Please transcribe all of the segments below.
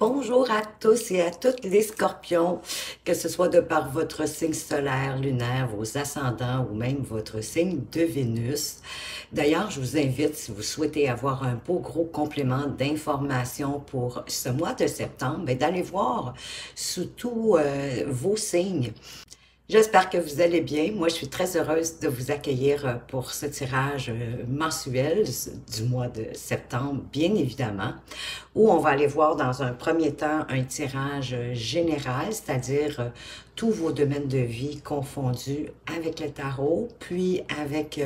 Bonjour à tous et à toutes les scorpions, que ce soit de par votre signe solaire, lunaire, vos ascendants ou même votre signe de Vénus. D'ailleurs, je vous invite, si vous souhaitez avoir un beau gros complément d'informations pour ce mois de septembre, d'aller voir sous tous vos signes. J'espère que vous allez bien. Moi, je suis très heureuse de vous accueillir pour ce tirage mensuel du mois de septembre, bien évidemment, où on va aller voir dans un premier temps un tirage général, c'est-à-dire tous vos domaines de vie confondus avec le tarot, puis avec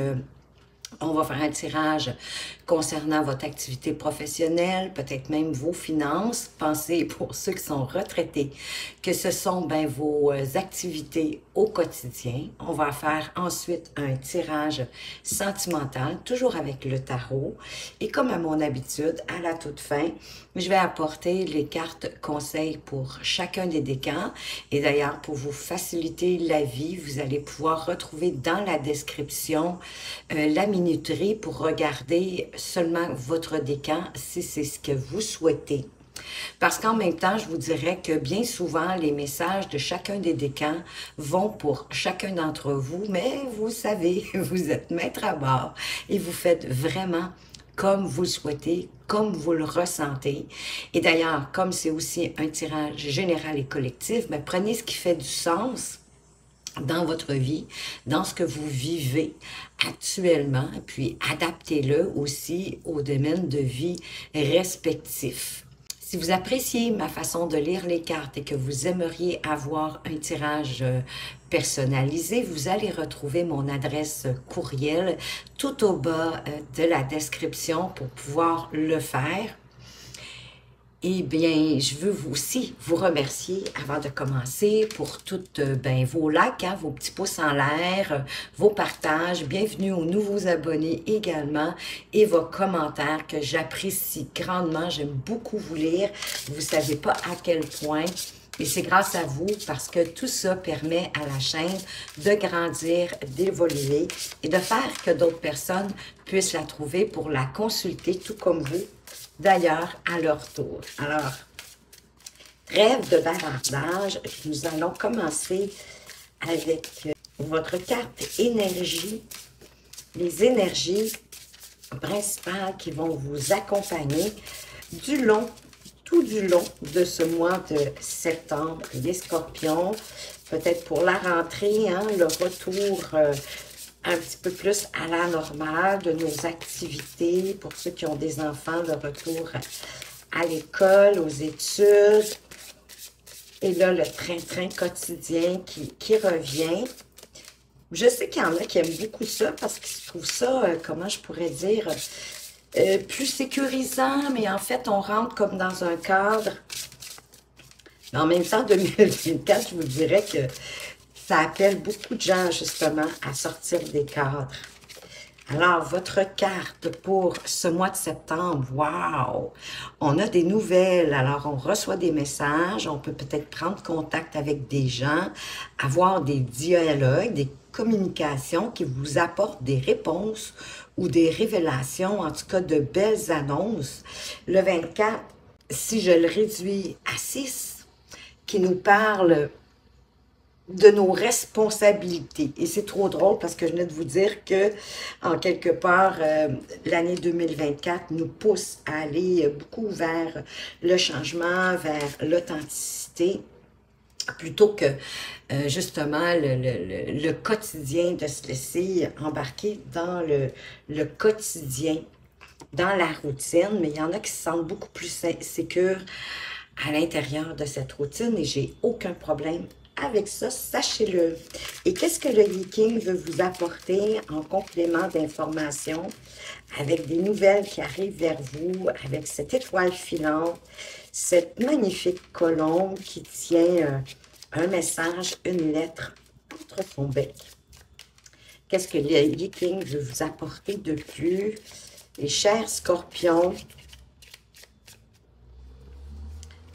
on va faire un tirage concernant votre activité professionnelle, peut-être même vos finances. Pensez, pour ceux qui sont retraités, que ce sont vos activités au quotidien. On va faire ensuite un tirage sentimental, toujours avec le tarot. Et comme à mon habitude, à la toute fin, je vais apporter les cartes conseils pour chacun des décans. Et d'ailleurs, pour vous faciliter la vie, vous allez pouvoir retrouver dans la description la minuterie pour regarder seulement votre décan si c'est ce que vous souhaitez. Parce qu'en même temps, je vous dirais que bien souvent, les messages de chacun des décans vont pour chacun d'entre vous, mais vous savez, vous êtes maître à bord et vous faites vraiment comme vous le souhaitez, comme vous le ressentez. Et d'ailleurs, comme c'est aussi un tirage général et collectif, prenez ce qui fait du sens dans votre vie, dans ce que vous vivez actuellement, puis adaptez-le aussi au domaine de vie respectif. Si vous appréciez ma façon de lire les cartes et que vous aimeriez avoir un tirage personnalisé, vous allez retrouver mon adresse courriel tout au bas de la description pour pouvoir le faire. Eh bien, je veux aussi vous remercier avant de commencer pour toutes vos likes, vos petits pouces en l'air, vos partages. Bienvenue aux nouveaux abonnés également et vos commentaires que j'apprécie grandement. J'aime beaucoup vous lire. Vous ne savez pas à quel point. Et c'est grâce à vous parce que tout ça permet à la chaîne de grandir, d'évoluer et de faire que d'autres personnes puissent la trouver pour la consulter tout comme vous. D'ailleurs, à leur tour. Alors, rêve de bavardage, nous allons commencer avec votre carte énergie, les énergies principales qui vont vous accompagner tout du long de ce mois de septembre. Les scorpions, peut-être pour la rentrée, le retour un petit peu plus à la normale de nos activités, pour ceux qui ont des enfants, le retour à l'école, aux études. Et là, le train-train quotidien qui revient. Je sais qu'il y en a qui aiment beaucoup ça parce qu'ils trouvent ça, comment je pourrais dire, plus sécurisant, mais en fait, on rentre comme dans un cadre. Mais en même temps, 2024, je vous dirais que ça appelle beaucoup de gens, justement, à sortir des cadres. Alors, votre carte pour ce mois de septembre, wow! On a des nouvelles, alors on reçoit des messages, on peut peut-être prendre contact avec des gens, avoir des dialogues, des communications qui vous apportent des réponses ou des révélations, en tout cas de belles annonces. Le 24, si je le réduis à 6, qui nous parle de nos responsabilités. Et c'est trop drôle parce que je venais de vous dire que, en quelque part, l'année 2024 nous pousse à aller beaucoup vers le changement, vers l'authenticité, plutôt que, justement, le quotidien, de se laisser embarquer dans le quotidien, dans la routine. Mais il y en a qui se sentent beaucoup plus sécures à l'intérieur de cette routine et j'ai aucun problème avec ça, sachez-le. Et qu'est-ce que le Yi-King veut vous apporter en complément d'informations avec des nouvelles qui arrivent vers vous, avec cette étoile filante, cette magnifique colombe qui tient un message, une lettre entre son bec. Qu'est-ce que le Yi-King veut vous apporter de plus? Les chers scorpions,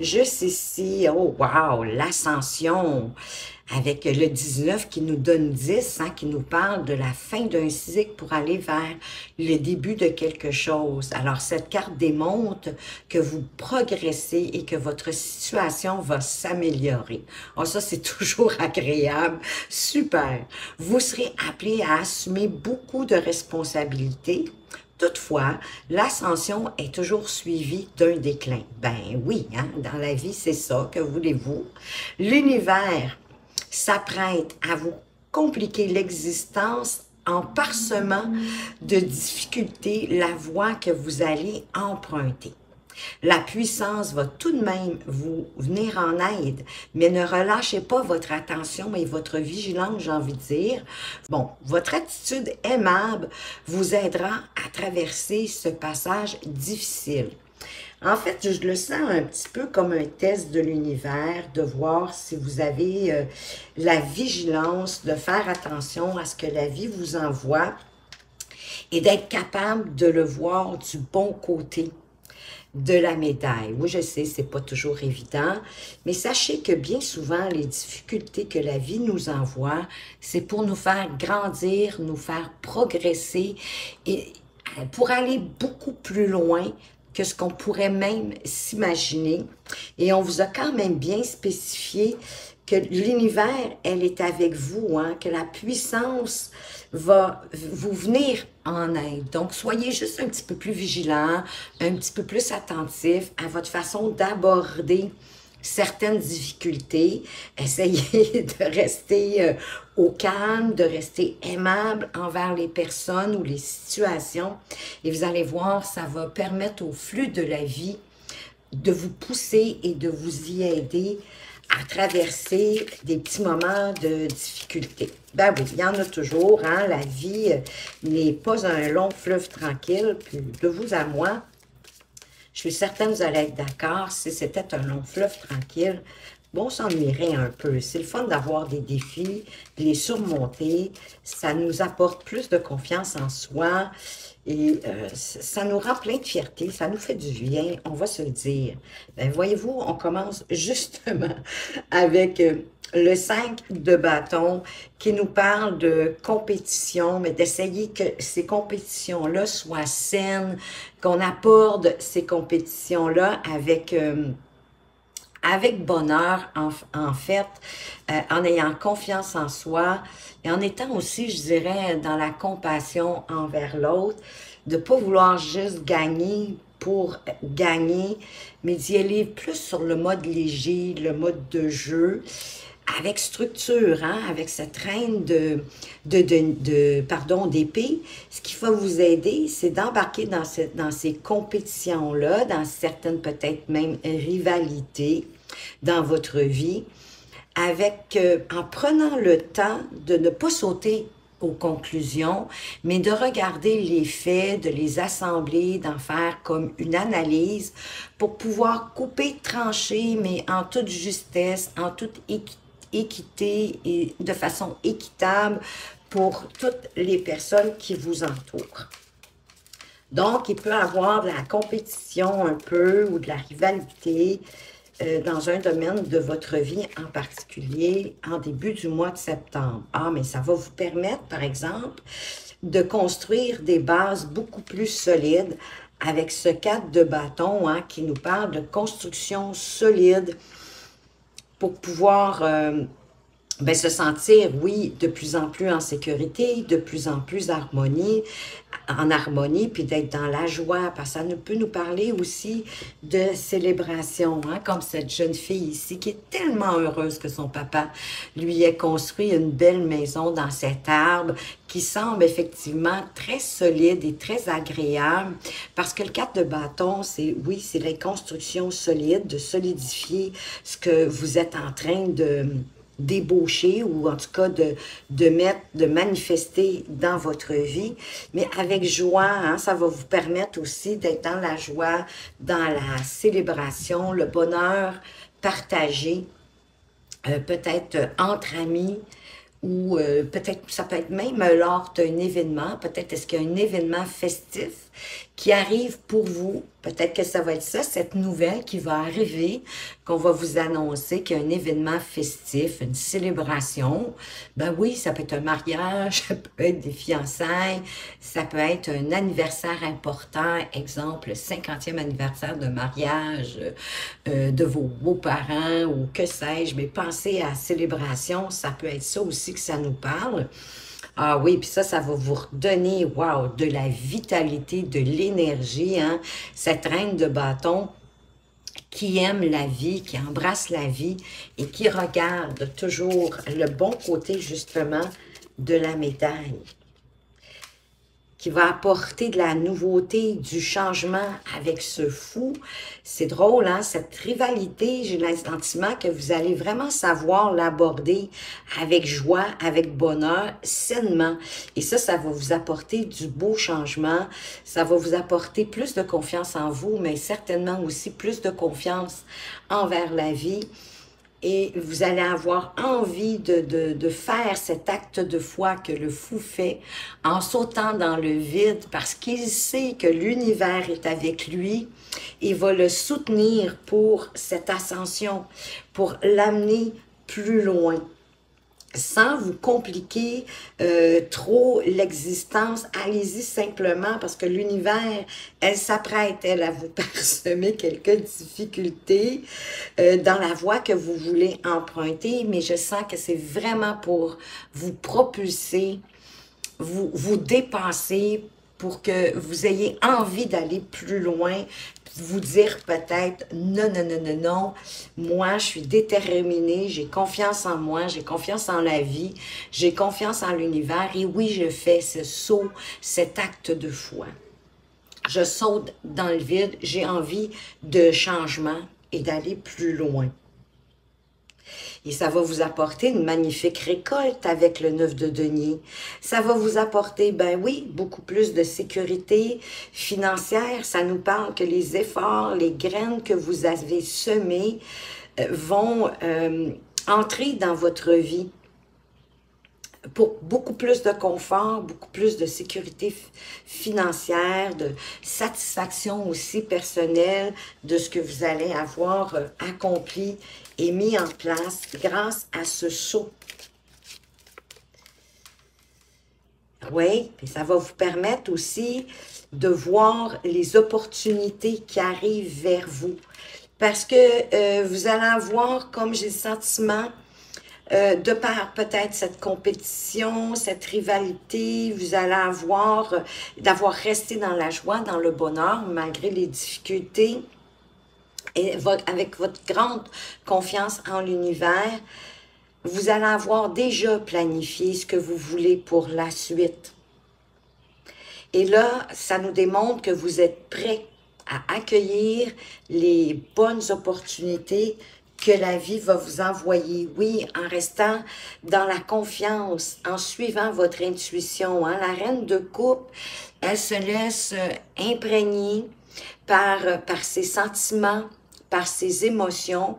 juste ici, oh wow, l'ascension, avec le 19 qui nous donne 10, hein, qui nous parle de la fin d'un cycle pour aller vers le début de quelque chose. Alors, cette carte démontre que vous progressez et que votre situation va s'améliorer. Oh, ça, c'est toujours agréable. Super. Vous serez appelé à assumer beaucoup de responsabilités. Toutefois, l'ascension est toujours suivie d'un déclin. Ben oui, hein, dans la vie, c'est ça, que voulez-vous? L'univers s'apprête à vous compliquer l'existence en parsemant de difficultés la voie que vous allez emprunter. La puissance va tout de même vous venir en aide, mais ne relâchez pas votre attention et votre vigilance, j'ai envie de dire. Bon, votre attitude aimable vous aidera à traverser ce passage difficile. En fait, je le sens un petit peu comme un test de l'univers, de voir si vous avez la vigilance, de faire attention à ce que la vie vous envoie et d'être capable de le voir du bon côté de la médaille. Oui, je sais, c'est pas toujours évident, mais sachez que bien souvent, les difficultés que la vie nous envoie, c'est pour nous faire grandir, nous faire progresser et pour aller beaucoup plus loin que ce qu'on pourrait même s'imaginer. Et on vous a quand même bien spécifié que l'univers, elle est avec vous, hein, que la puissance va vous venir en aide. Donc, soyez juste un petit peu plus vigilant, un petit peu plus attentif à votre façon d'aborder certaines difficultés. Essayez de rester au calme, de rester aimable envers les personnes ou les situations. Et vous allez voir, ça va permettre au flux de la vie de vous pousser et de vous y aider à traverser des petits moments de difficulté. Ben oui, il y en a toujours, hein? La vie n'est pas un long fleuve tranquille, puis de vous à moi, je suis certaine que vous allez être d'accord, si c'était un long fleuve tranquille, bon, on s'ennuierait un peu. C'est le fun d'avoir des défis, de les surmonter, ça nous apporte plus de confiance en soi, et ça nous rend plein de fierté, ça nous fait du bien, on va se le dire. Ben, voyez-vous, on commence justement avec le 5 de bâton qui nous parle de compétition, mais d'essayer que ces compétitions-là soient saines, qu'on aborde ces compétitions-là avec bonheur, en fait, en ayant confiance en soi et en étant aussi, je dirais, dans la compassion envers l'autre, de ne pas vouloir juste gagner pour gagner, mais d'y aller plus sur le mode léger, le mode de jeu, avec structure, hein, avec cette reine pardon, d'épée. Ce qui va vous aider, c'est d'embarquer dans ces compétitions-là, dans certaines peut-être même rivalités dans votre vie, avec, en prenant le temps de ne pas sauter aux conclusions, mais de regarder les faits, de les assembler, d'en faire comme une analyse pour pouvoir couper, trancher, mais en toute justesse, en toute équité et de façon équitable pour toutes les personnes qui vous entourent. Donc, il peut y avoir de la compétition un peu ou de la rivalité dans un domaine de votre vie en particulier en début du mois de septembre. Ah, mais ça va vous permettre, par exemple, de construire des bases beaucoup plus solides avec ce 4 de bâton, hein, qui nous parle de construction solide pour pouvoir ben, se sentir, oui, de plus en plus en sécurité, de plus en plus en harmonie, puis d'être dans la joie, parce que ça peut nous parler aussi de célébration, hein, comme cette jeune fille ici, qui est tellement heureuse que son papa lui ait construit une belle maison dans cet arbre, qui semble effectivement très solide et très agréable, parce que le 4 de bâton, c'est, oui, c'est la construction solide, de solidifier ce que vous êtes en train de débaucher ou en tout cas de manifester dans votre vie, mais avec joie, hein, ça va vous permettre aussi d'être dans la joie, dans la célébration, le bonheur partagé, peut-être entre amis, ou peut-être, ça peut être même lors d'un événement, peut-être est-ce qu'il y a un événement festif qui arrive pour vous Peut-être que ça va être ça, cette nouvelle qui va arriver, qu'on va vous annoncer qu'il y a un événement festif, une célébration. Ben oui, ça peut être un mariage, ça peut être des fiançailles, ça peut être un anniversaire important, exemple, le 50e anniversaire de mariage de vos beaux-parents ou que sais-je, mais pensez à la célébration, ça peut être ça aussi que ça nous parle. Ah oui, puis ça va vous redonner, wow, de la vitalité, de l'énergie, hein? Cette reine de bâton qui aime la vie, qui embrasse la vie et qui regarde toujours le bon côté, justement, de la médaille, qui va apporter de la nouveauté, du changement avec ce fou. C'est drôle, hein? Cette rivalité, j'ai le sentiment que vous allez vraiment savoir l'aborder avec joie, avec bonheur, sainement. Et ça va vous apporter du beau changement. Ça va vous apporter plus de confiance en vous, mais certainement aussi plus de confiance envers la vie. Et vous allez avoir envie de faire cet acte de foi que le fou fait en sautant dans le vide parce qu'il sait que l'univers est avec lui et va le soutenir pour cette ascension, pour l'amener plus loin, sans vous compliquer trop l'existence. Allez-y simplement parce que l'univers, elle s'apprête, elle, à vous parsemer quelques difficultés dans la voie que vous voulez emprunter, mais je sens que c'est vraiment pour vous propulser, vous dépasser, pour que vous ayez envie d'aller plus loin, vous dire peut-être non, non, non, non, non, moi je suis déterminée, j'ai confiance en moi, j'ai confiance en la vie, j'ai confiance en l'univers et oui, je fais ce saut, cet acte de foi. Je saute dans le vide, j'ai envie de changement et d'aller plus loin. Et ça va vous apporter une magnifique récolte avec le 9 de denier. Ça va vous apporter, ben oui, beaucoup plus de sécurité financière. Ça nous parle que les efforts, les graines que vous avez semées vont entrer dans votre vie pour beaucoup plus de confort, beaucoup plus de sécurité financière, de satisfaction aussi personnelle de ce que vous allez avoir accompli et mis en place grâce à ce saut. Oui, et ça va vous permettre aussi de voir les opportunités qui arrivent vers vous. Parce que vous allez avoir, comme j'ai le sentiment, de par peut-être cette compétition, cette rivalité, vous allez avoir, d'avoir resté dans la joie, dans le bonheur, malgré les difficultés, et avec votre grande confiance en l'univers, vous allez avoir déjà planifié ce que vous voulez pour la suite. Et là, ça nous démontre que vous êtes prêts à accueillir les bonnes opportunités que la vie va vous envoyer. Oui, en restant dans la confiance, en suivant votre intuition. Hein? La reine de coupe, elle se laisse imprégner par ses sentiments, par ses émotions,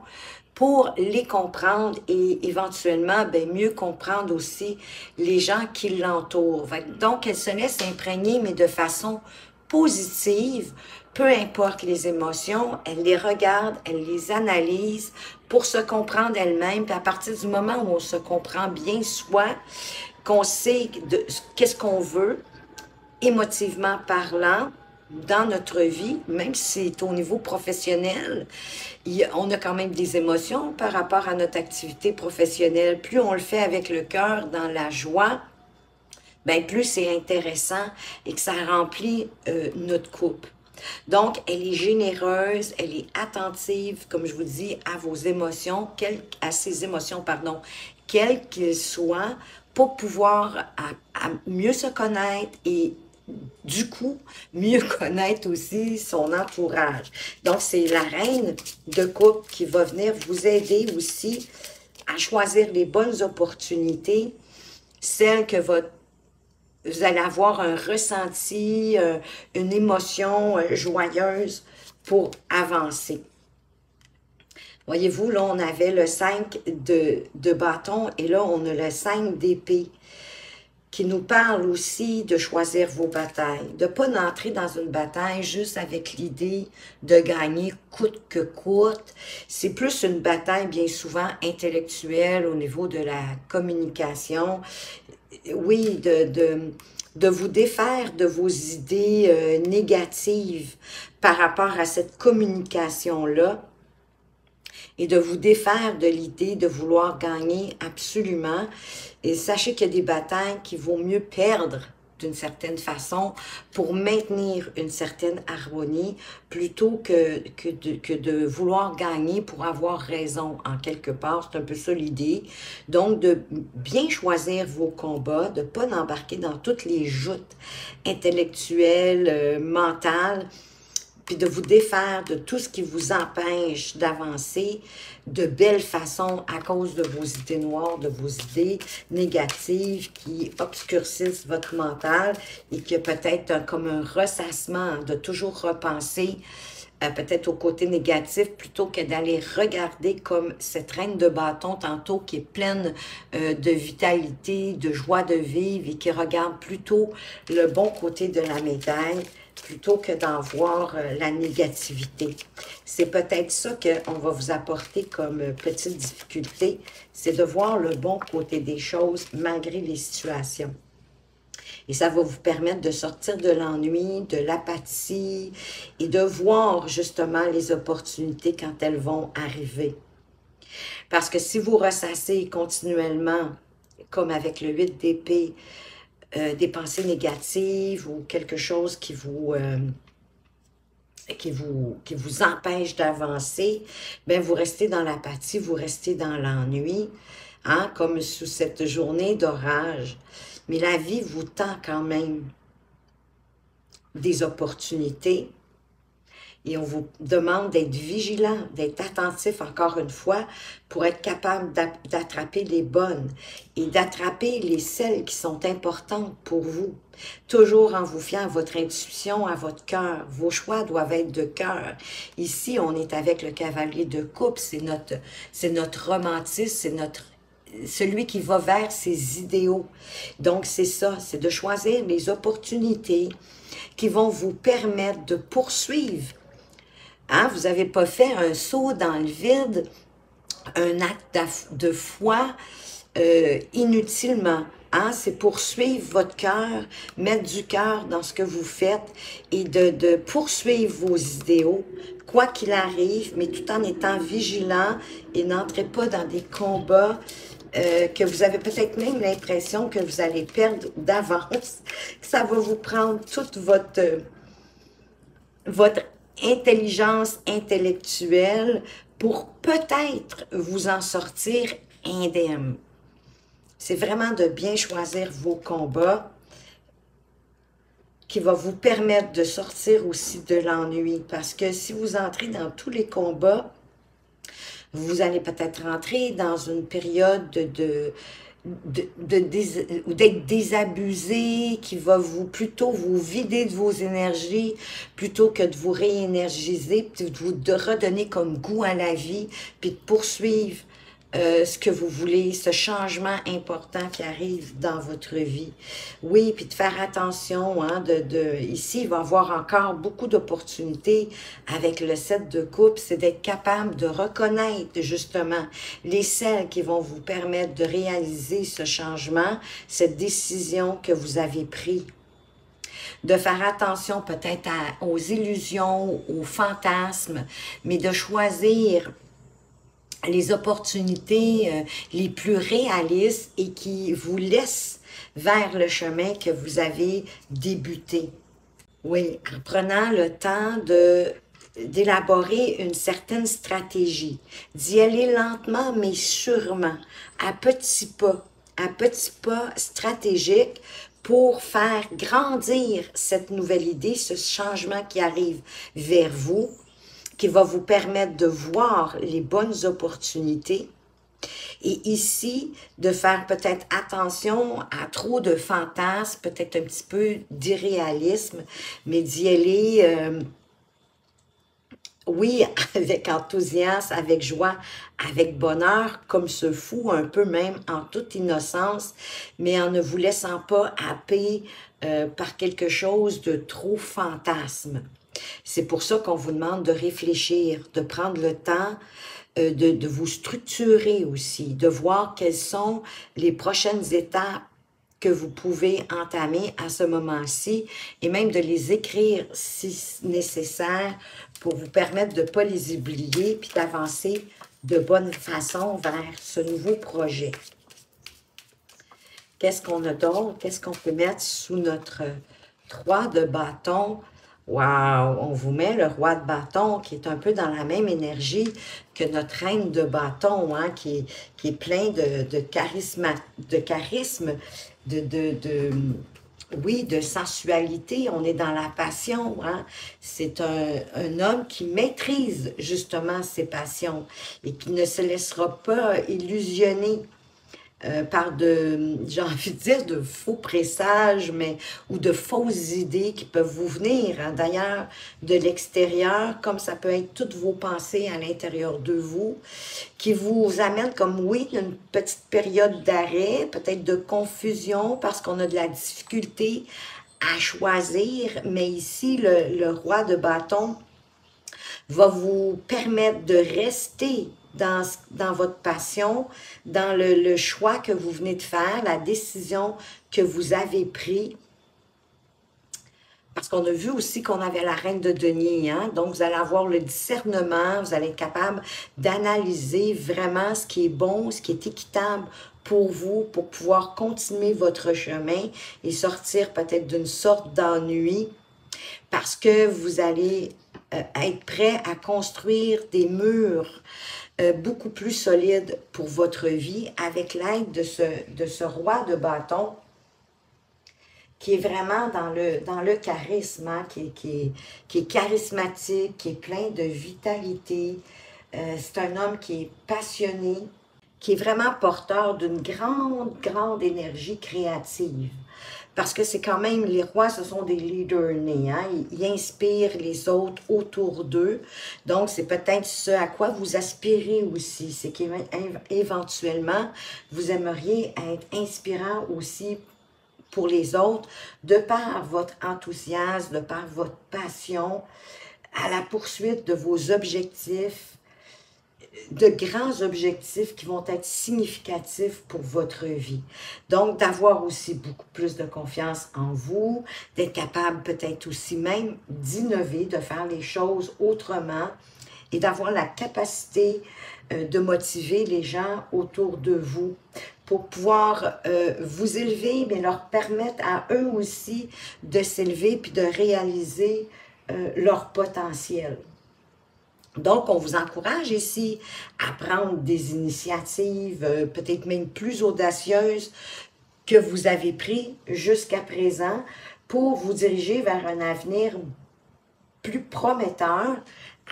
pour les comprendre et éventuellement ben, mieux comprendre aussi les gens qui l'entourent. Donc, elle se laisse imprégner, mais de façon positive, peu importe les émotions, elle les regarde, elle les analyse pour se comprendre elle-même. Puis à partir du moment où on se comprend bien soi, qu'on sait qu'est-ce qu'on veut, émotivement parlant, dans notre vie, même si c'est au niveau professionnel, on a quand même des émotions par rapport à notre activité professionnelle. Plus on le fait avec le cœur, dans la joie, ben plus c'est intéressant et que ça remplit notre couple. Donc, elle est généreuse, elle est attentive, comme je vous dis, à vos émotions, à ses émotions, pardon, quelles qu'elles soient, pour pouvoir à mieux se connaître et du coup, mieux connaître aussi son entourage. Donc, c'est la reine de coupe qui va venir vous aider aussi à choisir les bonnes opportunités, celles que vous allez avoir un ressenti, une émotion joyeuse pour avancer. Voyez-vous, là, on avait le 5 de bâton et là, on a le 5 d'épée qui nous parle aussi de choisir vos batailles, de ne pas entrer dans une bataille juste avec l'idée de gagner coûte que coûte. C'est plus une bataille bien souvent intellectuelle au niveau de la communication. Oui, de vous défaire de vos idées négatives par rapport à cette communication-là, et de vous défaire de l'idée de vouloir gagner absolument. Et sachez qu'il y a des batailles qu'il vaut mieux perdre d'une certaine façon pour maintenir une certaine harmonie plutôt que de vouloir gagner pour avoir raison en quelque part. C'est un peu ça l'idée. Donc, de bien choisir vos combats, de ne pas embarquer dans toutes les joutes intellectuelles, mentales, puis de vous défaire de tout ce qui vous empêche d'avancer de belle façon à cause de vos idées noires, de vos idées négatives qui obscurcissent votre mental et qui a peut-être comme un ressassement de toujours repenser peut-être au côté négatif plutôt que d'aller regarder comme cette reine de bâton tantôt qui est pleine de vitalité, de joie de vivre et qui regarde plutôt le bon côté de la médaille plutôt que d'en voir la négativité. C'est peut-être ça qu'on va vous apporter comme petite difficulté, c'est de voir le bon côté des choses malgré les situations. Et ça va vous permettre de sortir de l'ennui, de l'apathie et de voir justement les opportunités quand elles vont arriver. Parce que si vous ressassez continuellement, comme avec le 8 d'épée, des pensées négatives ou quelque chose qui vous empêche d'avancer, bien vous restez dans l'apathie, vous restez dans l'ennui, hein, comme sous cette journée d'orage. Mais la vie vous tend quand même des opportunités et on vous demande d'être vigilant, d'être attentif encore une fois pour être capable d'attraper les bonnes et d'attraper les celles qui sont importantes pour vous. Toujours en vous fiant à votre intuition, à votre cœur. Vos choix doivent être de cœur. Ici, on est avec le cavalier de coupe, c'est notre romantisme, c'est celui qui va vers ses idéaux. Donc, c'est ça, c'est de choisir les opportunités qui vont vous permettre de poursuivre. Hein? Vous n'avez pas fait un saut dans le vide, un acte de foi inutilement. Hein? C'est poursuivre votre cœur, mettre du cœur dans ce que vous faites et de poursuivre vos idéaux, quoi qu'il arrive, mais tout en étant vigilant et n'entrez pas dans des combats que vous avez peut-être même l'impression que vous allez perdre d'avance, que ça va vous prendre toute votre intelligence intellectuelle pour peut-être vous en sortir indemne. C'est vraiment de bien choisir vos combats qui va vous permettre de sortir aussi de l'ennui. Parce que si vous entrez dans tous les combats, vous allez peut-être rentrer dans une période d'être désabusé, qui va plutôt vous vider de vos énergies, plutôt que de vous réénergiser, de redonner comme goût à la vie, puis de poursuivre ce que vous voulez, ce changement important qui arrive dans votre vie. Oui, puis de faire attention, hein, ici, il va y avoir encore beaucoup d'opportunités avec le 7 de coupe, c'est d'être capable de reconnaître justement les celles qui vont vous permettre de réaliser ce changement, cette décision que vous avez prise. De faire attention peut-être aux illusions, aux fantasmes, mais de choisir les opportunités les plus réalistes et qui vous laissent vers le chemin que vous avez débuté. Oui, en prenant le temps d'élaborer une certaine stratégie, d'y aller lentement mais sûrement, à petits pas stratégiques pour faire grandir cette nouvelle idée, ce changement qui arrive vers vous, qui va vous permettre de voir les bonnes opportunités. Et ici, de faire peut-être attention à trop de fantasmes, peut-être un petit peu d'irréalisme, mais d'y aller oui, avec enthousiasme, avec joie, avec bonheur, comme ce fou, un peu même en toute innocence, mais en ne vous laissant pas happer par quelque chose de trop fantasme. C'est pour ça qu'on vous demande de réfléchir, de prendre le temps de vous structurer aussi, de voir quelles sont les prochaines étapes que vous pouvez entamer à ce moment-ci et même de les écrire si nécessaire pour vous permettre de ne pas les oublier puis d'avancer de bonne façon vers ce nouveau projet. Qu'est-ce qu'on a d'autre? Qu'est-ce qu'on peut mettre sous notre 3 de bâton? Wow! On vous met le roi de bâton qui est un peu dans la même énergie que notre reine de bâton, hein, qui est plein de charisme, oui, de sensualité. On est dans la passion, hein. C'est un homme qui maîtrise justement ses passions et qui ne se laissera pas illusionner par j'ai envie de dire, de faux présages, ou de fausses idées qui peuvent vous venir, hein, d'ailleurs, de l'extérieur, comme ça peut être toutes vos pensées à l'intérieur de vous, qui vous amènent comme, oui, une petite période d'arrêt, peut-être de confusion, parce qu'on a de la difficulté à choisir, mais ici, le roi de bâton va vous permettre de rester dans votre passion, dans le choix que vous venez de faire, la décision que vous avez prise. Parce qu'on a vu aussi qu'on avait la reine de denier, hein? Donc vous allez avoir le discernement, vous allez être capable d'analyser vraiment ce qui est bon, ce qui est équitable pour vous, pour pouvoir continuer votre chemin et sortir peut-être d'une sorte d'ennui, parce que vous allez être prêt à construire des murs beaucoup plus solides pour votre vie avec l'aide de ce roi de bâton qui est vraiment dans le charisme, hein, qui est charismatique, qui est plein de vitalité. C'est un homme qui est passionné, qui est vraiment porteur d'une grande énergie créative. Parce que c'est quand même, les rois, ce sont des leaders nés, hein? Ils inspirent les autres autour d'eux. Donc, c'est peut-être ce à quoi vous aspirez aussi. C'est qu'éventuellement, vous aimeriez être inspirant aussi pour les autres, de par votre enthousiasme, de par votre passion, à la poursuite de vos objectifs, de grands objectifs qui vont être significatifs pour votre vie. Donc, d'avoir aussi beaucoup plus de confiance en vous, d'être capable peut-être aussi même d'innover, de faire les choses autrement et d'avoir la capacité de motiver les gens autour de vous pour pouvoir vous élever, mais leur permettre à eux aussi de s'élever puis de réaliser leur potentiel. Donc, on vous encourage ici à prendre des initiatives, peut-être même plus audacieuses que vous avez pris jusqu'à présent pour vous diriger vers un avenir plus prometteur,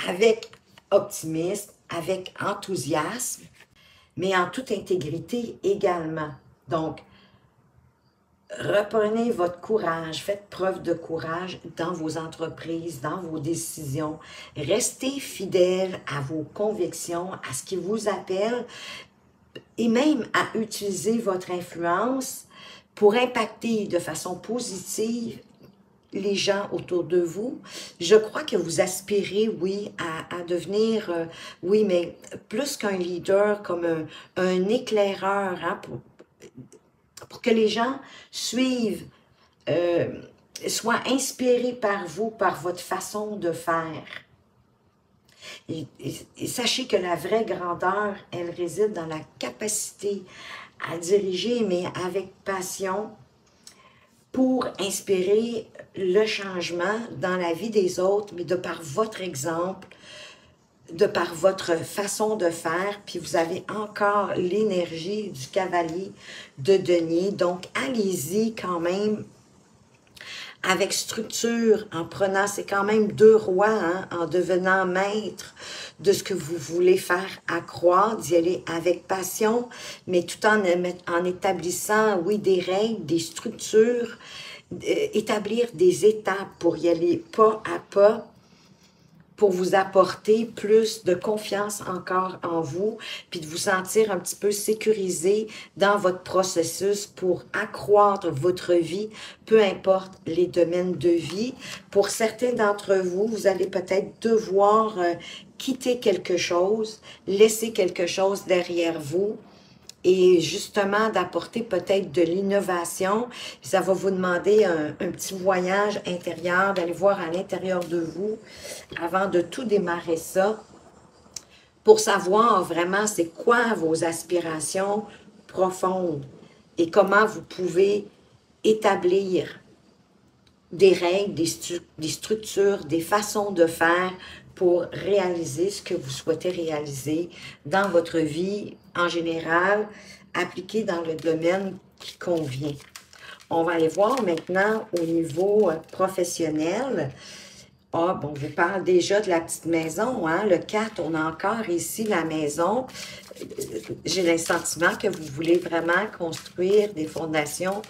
avec optimisme, avec enthousiasme, mais en toute intégrité également. Donc, reprenez votre courage, faites preuve de courage dans vos entreprises, dans vos décisions. Restez fidèle à vos convictions, à ce qui vous appelle et même à utiliser votre influence pour impacter de façon positive les gens autour de vous. Je crois que vous aspirez, oui, à devenir, oui, mais plus qu'un leader, comme un éclaireur, hein, pour que les gens suivent, soient inspirés par vous, par votre façon de faire. Et sachez que la vraie grandeur, elle réside dans la capacité à diriger, mais avec passion, pour inspirer le changement dans la vie des autres, mais de par votre exemple, de par votre façon de faire, puis vous avez encore l'énergie du cavalier de denier. Donc, allez-y quand même avec structure, en prenant, c'est quand même 2 rois, hein, en devenant maître de ce que vous voulez faire accroître, d'y aller avec passion, mais tout en établissant, oui, des règles, des structures, établir des étapes pour y aller pas à pas, pour vous apporter plus de confiance encore en vous, puis de vous sentir un petit peu sécurisé dans votre processus pour accroître votre vie, peu importe les domaines de vie. Pour certains d'entre vous, vous allez peut-être devoir quitter quelque chose, laisser quelque chose derrière vous, et justement d'apporter peut-être de l'innovation. Ça va vous demander un petit voyage intérieur, d'aller voir à l'intérieur de vous avant de tout démarrer ça, pour savoir vraiment c'est quoi vos aspirations profondes et comment vous pouvez établir des règles, des structures, des façons de faire pour réaliser ce que vous souhaitez réaliser dans votre vie en général, appliqué dans le domaine qui convient. On va aller voir maintenant au niveau professionnel. Ah, bon, on vous parle déjà de la petite maison, hein? Le 4, on a encore ici la maison. J'ai le sentiment que vous voulez vraiment construire des fondations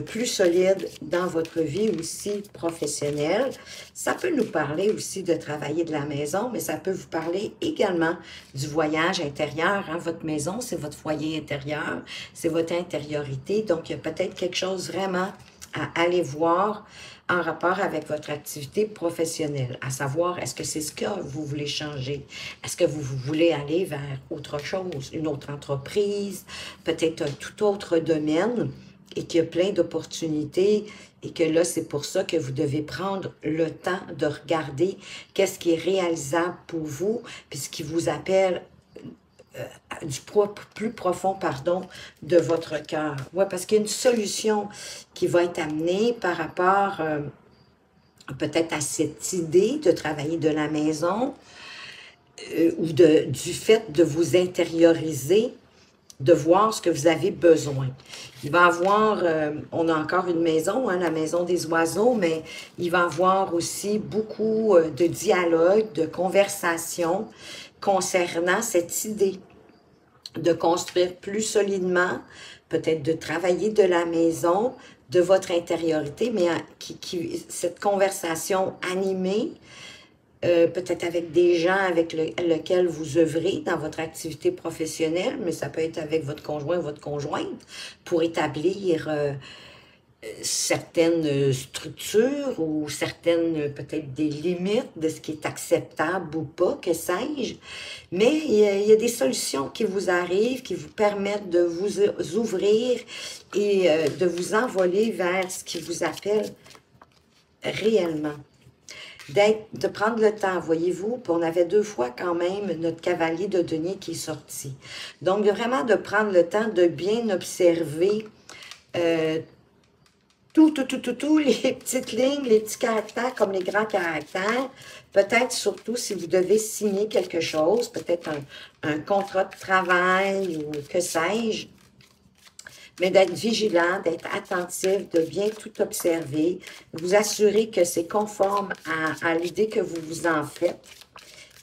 plus solides dans votre vie aussi professionnelle. Ça peut nous parler aussi de travailler de la maison, mais ça peut vous parler également du voyage intérieur, hein? Votre maison, c'est votre foyer intérieur, c'est votre intériorité. Donc, il y a peut-être quelque chose vraiment à aller voir en rapport avec votre activité professionnelle, à savoir, est-ce que c'est ce que vous voulez changer? Est-ce que vous voulez aller vers autre chose, une autre entreprise, peut-être un tout autre domaine, et qu'il y a plein d'opportunités, et que là, c'est pour ça que vous devez prendre le temps de regarder qu'est-ce qui est réalisable pour vous, puis ce qui vous appelle du plus profond, pardon, de votre cœur. Oui, parce qu'il y a une solution qui va être amenée par rapport peut-être à cette idée de travailler de la maison ou du fait de vous intérioriser, de voir ce que vous avez besoin. Il va y avoir, on a encore une maison, hein, la maison des oiseaux, mais il va y avoir aussi beaucoup de dialogue, de conversation concernant cette idée de construire plus solidement, peut-être de travailler de la maison, de votre intériorité, mais cette conversation animée, peut-être avec des gens avec lesquels vous œuvrez dans votre activité professionnelle, mais ça peut être avec votre conjoint ou votre conjointe, pour établir certaines structures ou certaines, peut-être des limites de ce qui est acceptable ou pas, que sais-je. Mais il y a des solutions qui vous arrivent, qui vous permettent de vous ouvrir et de vous envoler vers ce qui vous appelle réellement. De prendre le temps, voyez-vous, puis on avait 2 fois quand même notre cavalier de denier qui est sorti. Donc, vraiment de prendre le temps de bien observer tous les petites lignes, les petits caractères comme les grands caractères. Peut-être surtout si vous devez signer quelque chose, peut-être un contrat de travail ou que sais-je. Mais d'être vigilant, d'être attentif, de bien tout observer, vous assurer que c'est conforme à l'idée que vous vous en faites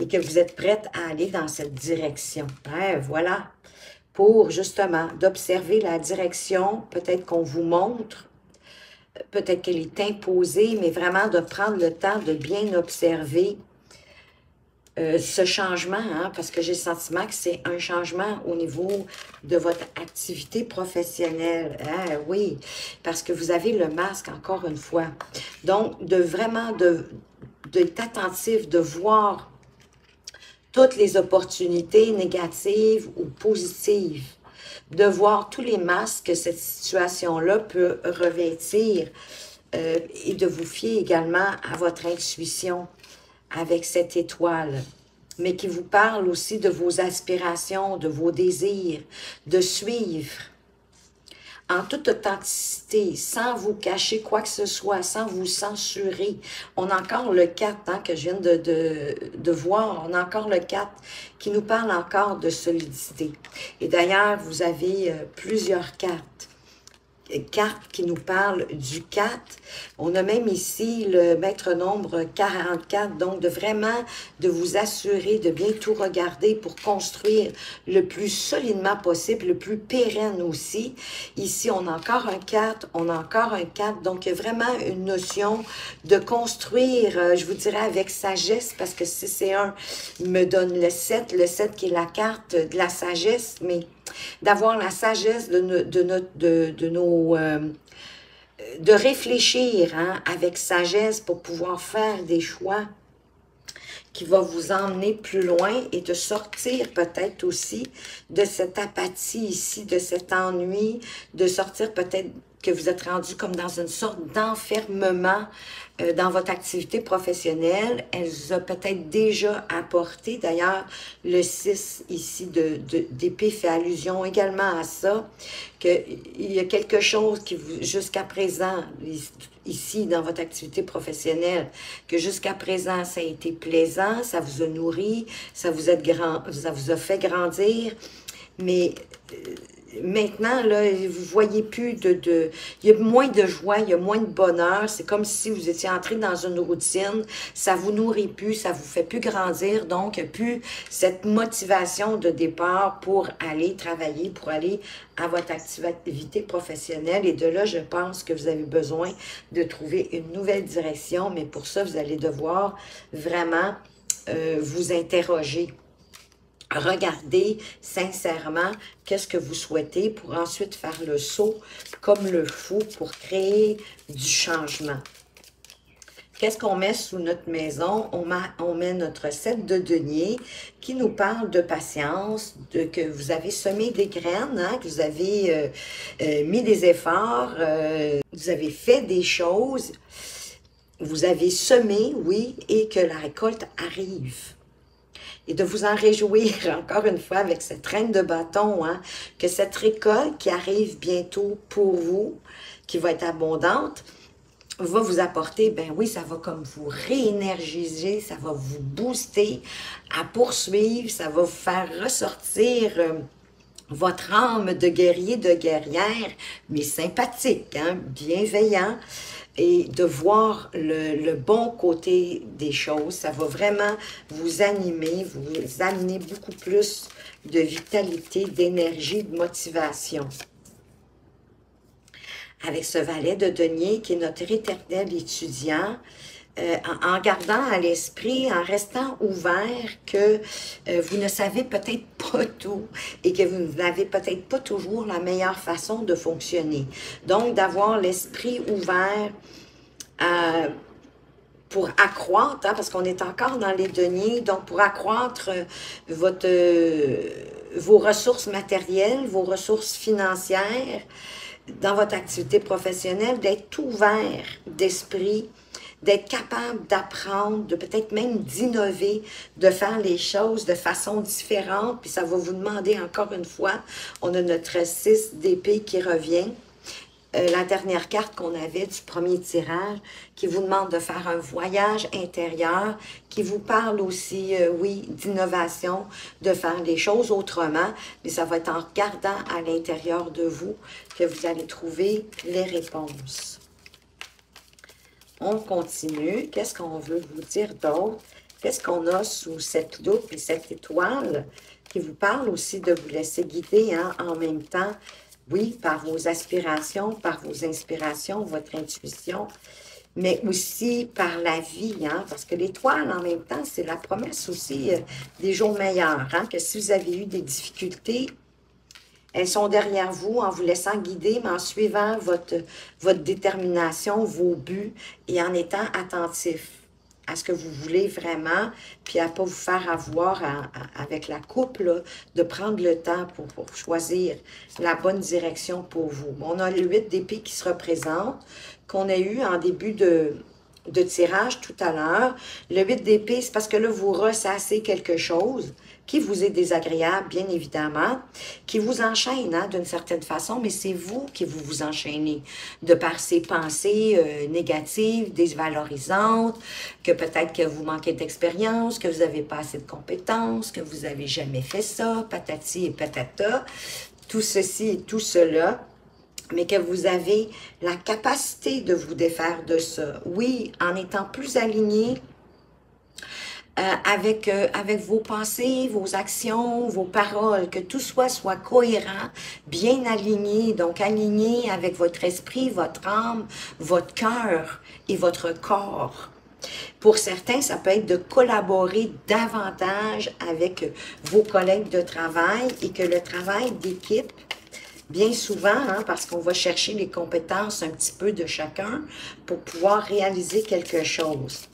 et que vous êtes prête à aller dans cette direction. Ouais, voilà, pour justement d'observer la direction, peut-être qu'on vous montre, peut-être qu'elle est imposée, mais vraiment de prendre le temps de bien observer ce changement, hein, parce que j'ai le sentiment que c'est un changement au niveau de votre activité professionnelle. Ah, oui, parce que vous avez le masque, encore une fois. Donc, d'être attentif, de voir toutes les opportunités négatives ou positives, de voir tous les masques que cette situation-là peut revêtir et de vous fier également à votre intuition avec cette étoile, mais qui vous parle aussi de vos aspirations, de vos désirs, de suivre en toute authenticité, sans vous cacher quoi que ce soit, sans vous censurer. On a encore le 4 hein, que je viens de voir, on a encore le 4 qui nous parle encore de solidité. Et d'ailleurs, vous avez plusieurs cartes carte qui nous parle du 4. On a même ici le maître nombre 44, donc de vraiment de vous assurer de bien tout regarder pour construire le plus solidement possible, le plus pérenne aussi. Ici, on a encore un 4, on a encore un 4, donc il y a vraiment une notion de construire, je vous dirais avec sagesse, parce que si c'est un, me donne le 7 qui est la carte de la sagesse, mais d'avoir la sagesse de réfléchir hein, avec sagesse pour pouvoir faire des choix qui va vous emmener plus loin et de sortir peut-être aussi de cette apathie ici, de cet ennui, de sortir peut-être que vous êtes rendu comme dans une sorte d'enfermement dans votre activité professionnelle. Elle vous a peut-être déjà apporté, d'ailleurs, le 6 ici d'épée fait allusion également à ça, qu'il y a quelque chose qui jusqu'à présent, ici dans votre activité professionnelle, que jusqu'à présent ça a été plaisant, ça vous a nourri, ça vous a fait grandir, mais maintenant, là, vous voyez plus il y a moins de joie, il y a moins de bonheur. C'est comme si vous étiez entré dans une routine. Ça vous nourrit plus, ça vous fait plus grandir. Donc, il n'y a plus cette motivation de départ pour aller travailler, pour aller à votre activité professionnelle. Et de là, je pense que vous avez besoin de trouver une nouvelle direction. Mais pour ça, vous allez devoir vraiment vous interroger. Regardez sincèrement qu'est-ce que vous souhaitez pour ensuite faire le saut comme le fou pour créer du changement. Qu'est-ce qu'on met sous notre maison? On met notre 7 de denier qui nous parle de patience, que vous avez semé des graines, hein, que vous avez mis des efforts, vous avez fait des choses, vous avez semé, oui, et que la récolte arrive. Et de vous en réjouir, encore une fois, avec cette reine de bâton, hein, que cette récolte qui arrive bientôt pour vous, qui va être abondante, va vous apporter, ben oui, ça va comme vous réénergiser, ça va vous booster à poursuivre, ça va vous faire ressortir votre âme de guerrier, de guerrière, mais sympathique, hein, bienveillant, et de voir le bon côté des choses. Ça va vraiment vous animer, vous amener beaucoup plus de vitalité, d'énergie, de motivation. Avec ce valet de denier qui est notre éternel étudiant, en gardant à l'esprit, en restant ouvert que vous ne savez peut-être pas tout et que vous n'avez peut-être pas toujours la meilleure façon de fonctionner. Donc, d'avoir l'esprit ouvert pour accroître, hein, parce qu'on est encore dans les deniers, donc pour accroître vos ressources matérielles, vos ressources financières dans votre activité professionnelle, d'être ouvert d'esprit, d'être capable d'apprendre, de peut-être même d'innover, de faire les choses de façon différente, puis ça va vous demander encore une fois, on a notre 6 d'épée qui revient, la dernière carte qu'on avait du premier tirage, qui vous demande de faire un voyage intérieur, qui vous parle aussi, oui, d'innovation, de faire les choses autrement, mais ça va être en regardant à l'intérieur de vous que vous allez trouver les réponses. On continue. Qu'est-ce qu'on veut vous dire d'autre? Qu'est-ce qu'on a sous cette loupe et cette étoile qui vous parle aussi de vous laisser guider hein, en même temps, oui, par vos aspirations, par vos inspirations, votre intuition, mais aussi par la vie, hein, parce que l'étoile, en même temps, c'est la promesse aussi des jours meilleurs, hein, que si vous avez eu des difficultés, elles sont derrière vous en vous laissant guider, mais en suivant votre détermination, vos buts et en étant attentif à ce que vous voulez vraiment, puis à ne pas vous faire avoir avec la coupe, là, de prendre le temps pour choisir la bonne direction pour vous. On a le 8 d'épée qui se représente, qu'on a eu en début de tirage tout à l'heure. Le 8 d'épée, c'est parce que là, vous ressassez quelque chose qui vous est désagréable, bien évidemment, qui vous enchaîne hein, d'une certaine façon, mais c'est vous qui vous enchaînez de par ces pensées négatives, dévalorisantes, que peut-être que vous manquez d'expérience, que vous n'avez pas assez de compétences, que vous n'avez jamais fait ça, patati et patata, tout ceci et tout cela. mais que vous avez la capacité de vous défaire de ça. Oui, en étant plus aligné avec vos pensées, vos actions, vos paroles, que tout soit cohérent, bien aligné, donc aligné avec votre esprit, votre âme, votre cœur et votre corps. Pour certains, ça peut être de collaborer davantage avec vos collègues de travail et que le travail d'équipe, bien souvent, hein, parce qu'on va chercher les compétences un petit peu de chacun pour pouvoir réaliser quelque chose.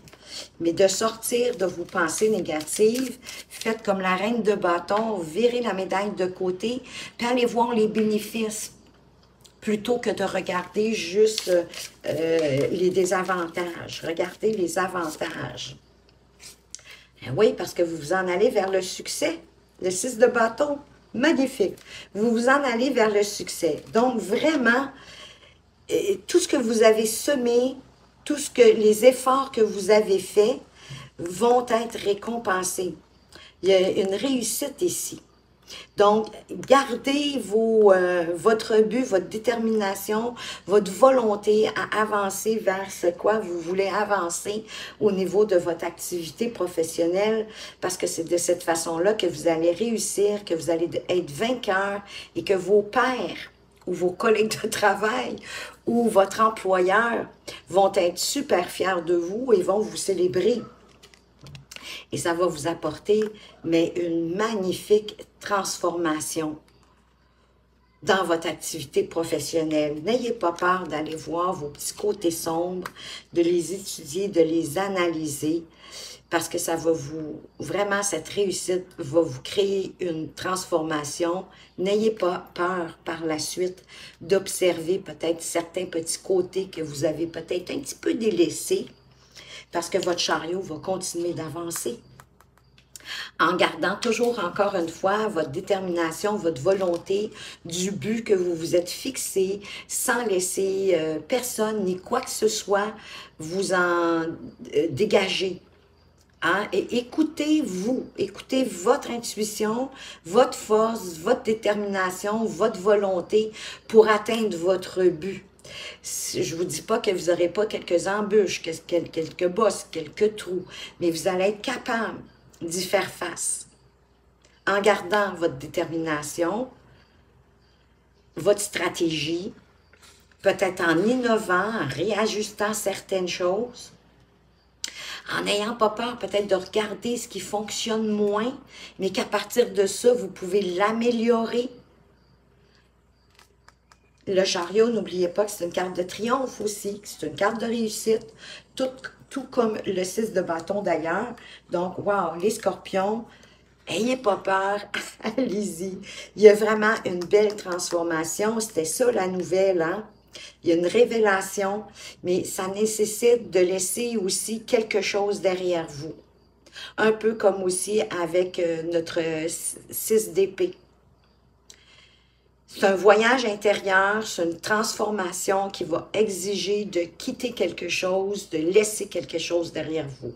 Mais de sortir de vos pensées négatives, faites comme la reine de bâton, virez la médaille de côté, puis allez voir les bénéfices, plutôt que de regarder juste les désavantages. Regardez les avantages. Oui, parce que vous vous en allez vers le succès. Le 6 de bâton, magnifique. Vous vous en allez vers le succès. Donc, vraiment, tout ce que vous avez semé, les efforts que vous avez faits vont être récompensés. Il y a une réussite ici. Donc, gardez votre but, votre détermination, votre volonté à avancer vers ce quoi vous voulez avancer au niveau de votre activité professionnelle, parce que c'est de cette façon-là que vous allez réussir, que vous allez être vainqueur et que vos pairs ou vos collègues de travail ou votre employeur vont être super fiers de vous et vont vous célébrer. Et ça va vous apporter, mais une magnifique transformation dans votre activité professionnelle. N'ayez pas peur d'aller voir vos petits côtés sombres, de les étudier, de les analyser, parce que ça va vraiment, cette réussite va vous créer une transformation. N'ayez pas peur par la suite d'observer peut-être certains petits côtés que vous avez peut-être un petit peu délaissés, parce que votre chariot va continuer d'avancer. En gardant toujours, encore une fois, votre détermination, votre volonté, du but que vous vous êtes fixé, sans laisser personne ni quoi que ce soit vous en dégager. Hein? Et écoutez-vous, écoutez votre intuition, votre force, votre détermination, votre volonté pour atteindre votre but. Je ne vous dis pas que vous n'aurez pas quelques embûches, quelques bosses, quelques trous, mais vous allez être capable d'y faire face en gardant votre détermination, votre stratégie, peut-être en innovant, en réajustant certaines choses, en n'ayant pas peur peut-être de regarder ce qui fonctionne moins, mais qu'à partir de ça, vous pouvez l'améliorer. Le chariot, n'oubliez pas que c'est une carte de triomphe aussi, que c'est une carte de réussite, tout comme le 6 de bâton d'ailleurs. Donc, wow, les scorpions, ayez pas peur, allez-y. Il y a vraiment une belle transformation, c'était ça la nouvelle, hein? Il y a une révélation, mais ça nécessite de laisser aussi quelque chose derrière vous. Un peu comme aussi avec notre 6 d'épée. C'est un voyage intérieur, c'est une transformation qui va exiger de quitter quelque chose, de laisser quelque chose derrière vous.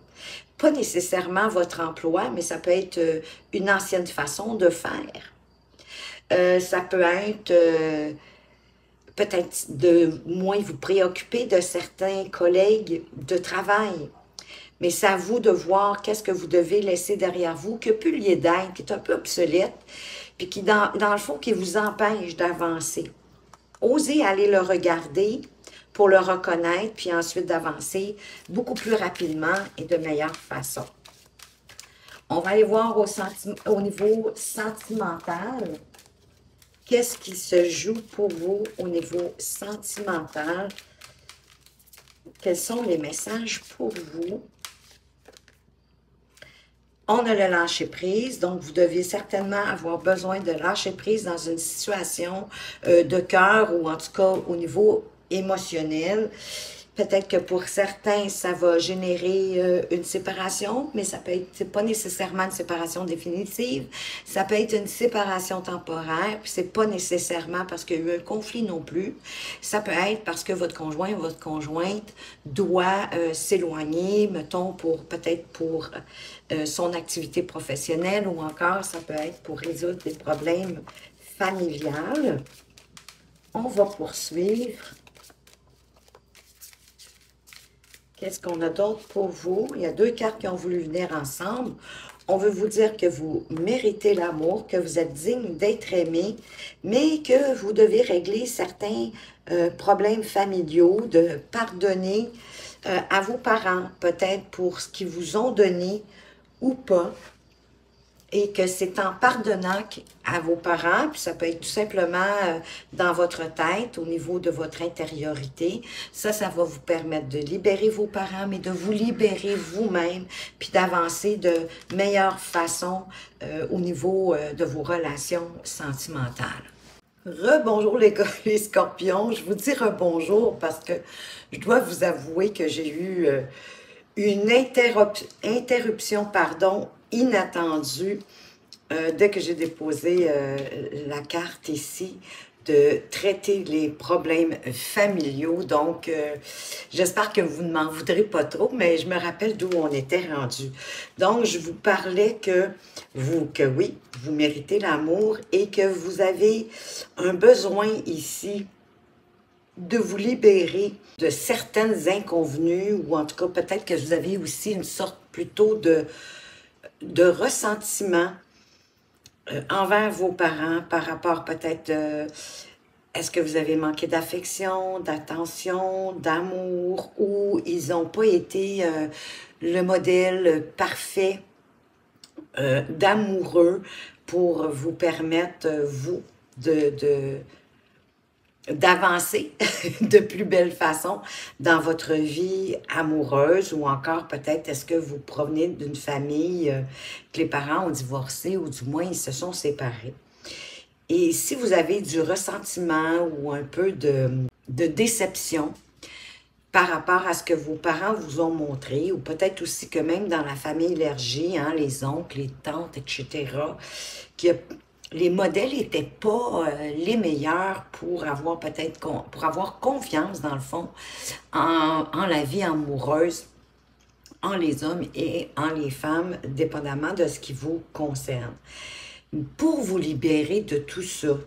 Pas nécessairement votre emploi, mais ça peut être une ancienne façon de faire. Ça peut être peut-être de moins vous préoccuper de certains collègues de travail. Mais c'est à vous de voir qu'est-ce que vous devez laisser derrière vous, que plus lieu d'être, qui est un peu obsolète, puis qui, dans le fond, qui vous empêche d'avancer. Osez aller le regarder pour le reconnaître, puis ensuite d'avancer beaucoup plus rapidement et de meilleure façon. On va aller voir au niveau sentimental. Qu'est-ce qui se joue pour vous au niveau sentimental? Quels sont les messages pour vous? On a le lâcher-prise, donc vous devez certainement avoir besoin de lâcher-prise dans une situation de cœur ou en tout cas au niveau émotionnel. Peut-être que pour certains, ça va générer une séparation, mais ça peut être pas nécessairement une séparation définitive. Ça peut être une séparation temporaire, puis c'est pas nécessairement parce qu'il y a eu un conflit non plus. Ça peut être parce que votre conjoint ou votre conjointe doit s'éloigner, mettons, peut-être pour son activité professionnelle ou encore ça peut être pour résoudre des problèmes familiales. on va poursuivre. Qu'est-ce qu'on a d'autre pour vous? Il y a deux cartes qui ont voulu venir ensemble. On veut vous dire que vous méritez l'amour, que vous êtes digne d'être aimé, mais que vous devez régler certains problèmes familiaux, de pardonner à vos parents, peut-être pour ce qu'ils vous ont donné ou pas. Et que c'est en pardonnant à vos parents, puis ça peut être tout simplement dans votre tête, au niveau de votre intériorité, ça va vous permettre de libérer vos parents, mais de vous libérer vous-même, puis d'avancer de meilleure façon au niveau de vos relations sentimentales. Rebonjour les scorpions, je vous dis rebonjour parce que je dois vous avouer que j'ai eu une interruption, inattendue dès que j'ai déposé la carte ici, de traiter les problèmes familiaux. Donc, j'espère que vous ne m'en voudrez pas trop, mais je me rappelle d'où on était rendu. Donc, je vous parlais que oui, vous méritez l'amour et que vous avez un besoin ici de vous libérer de certaines inconvenues, ou en tout cas, peut-être que vous avez aussi une sorte plutôt de ressentiment envers vos parents par rapport peut-être, est-ce que vous avez manqué d'affection, d'attention, d'amour, ou ils n'ont pas été le modèle parfait d'amoureux pour vous permettre, vous, d'avancer de plus belle façon dans votre vie amoureuse, ou encore peut-être est-ce que vous provenez d'une famille que les parents ont divorcé ou du moins ils se sont séparés. Et si vous avez du ressentiment ou un peu de déception par rapport à ce que vos parents vous ont montré, ou peut-être aussi que même dans la famille élargie, hein, les oncles, les tantes, etc., les modèles n'étaient pas les meilleurs pour avoir peut-être pour avoir confiance, dans le fond, en la vie amoureuse, en les hommes et en les femmes, dépendamment de ce qui vous concerne. Pour vous libérer de tout ça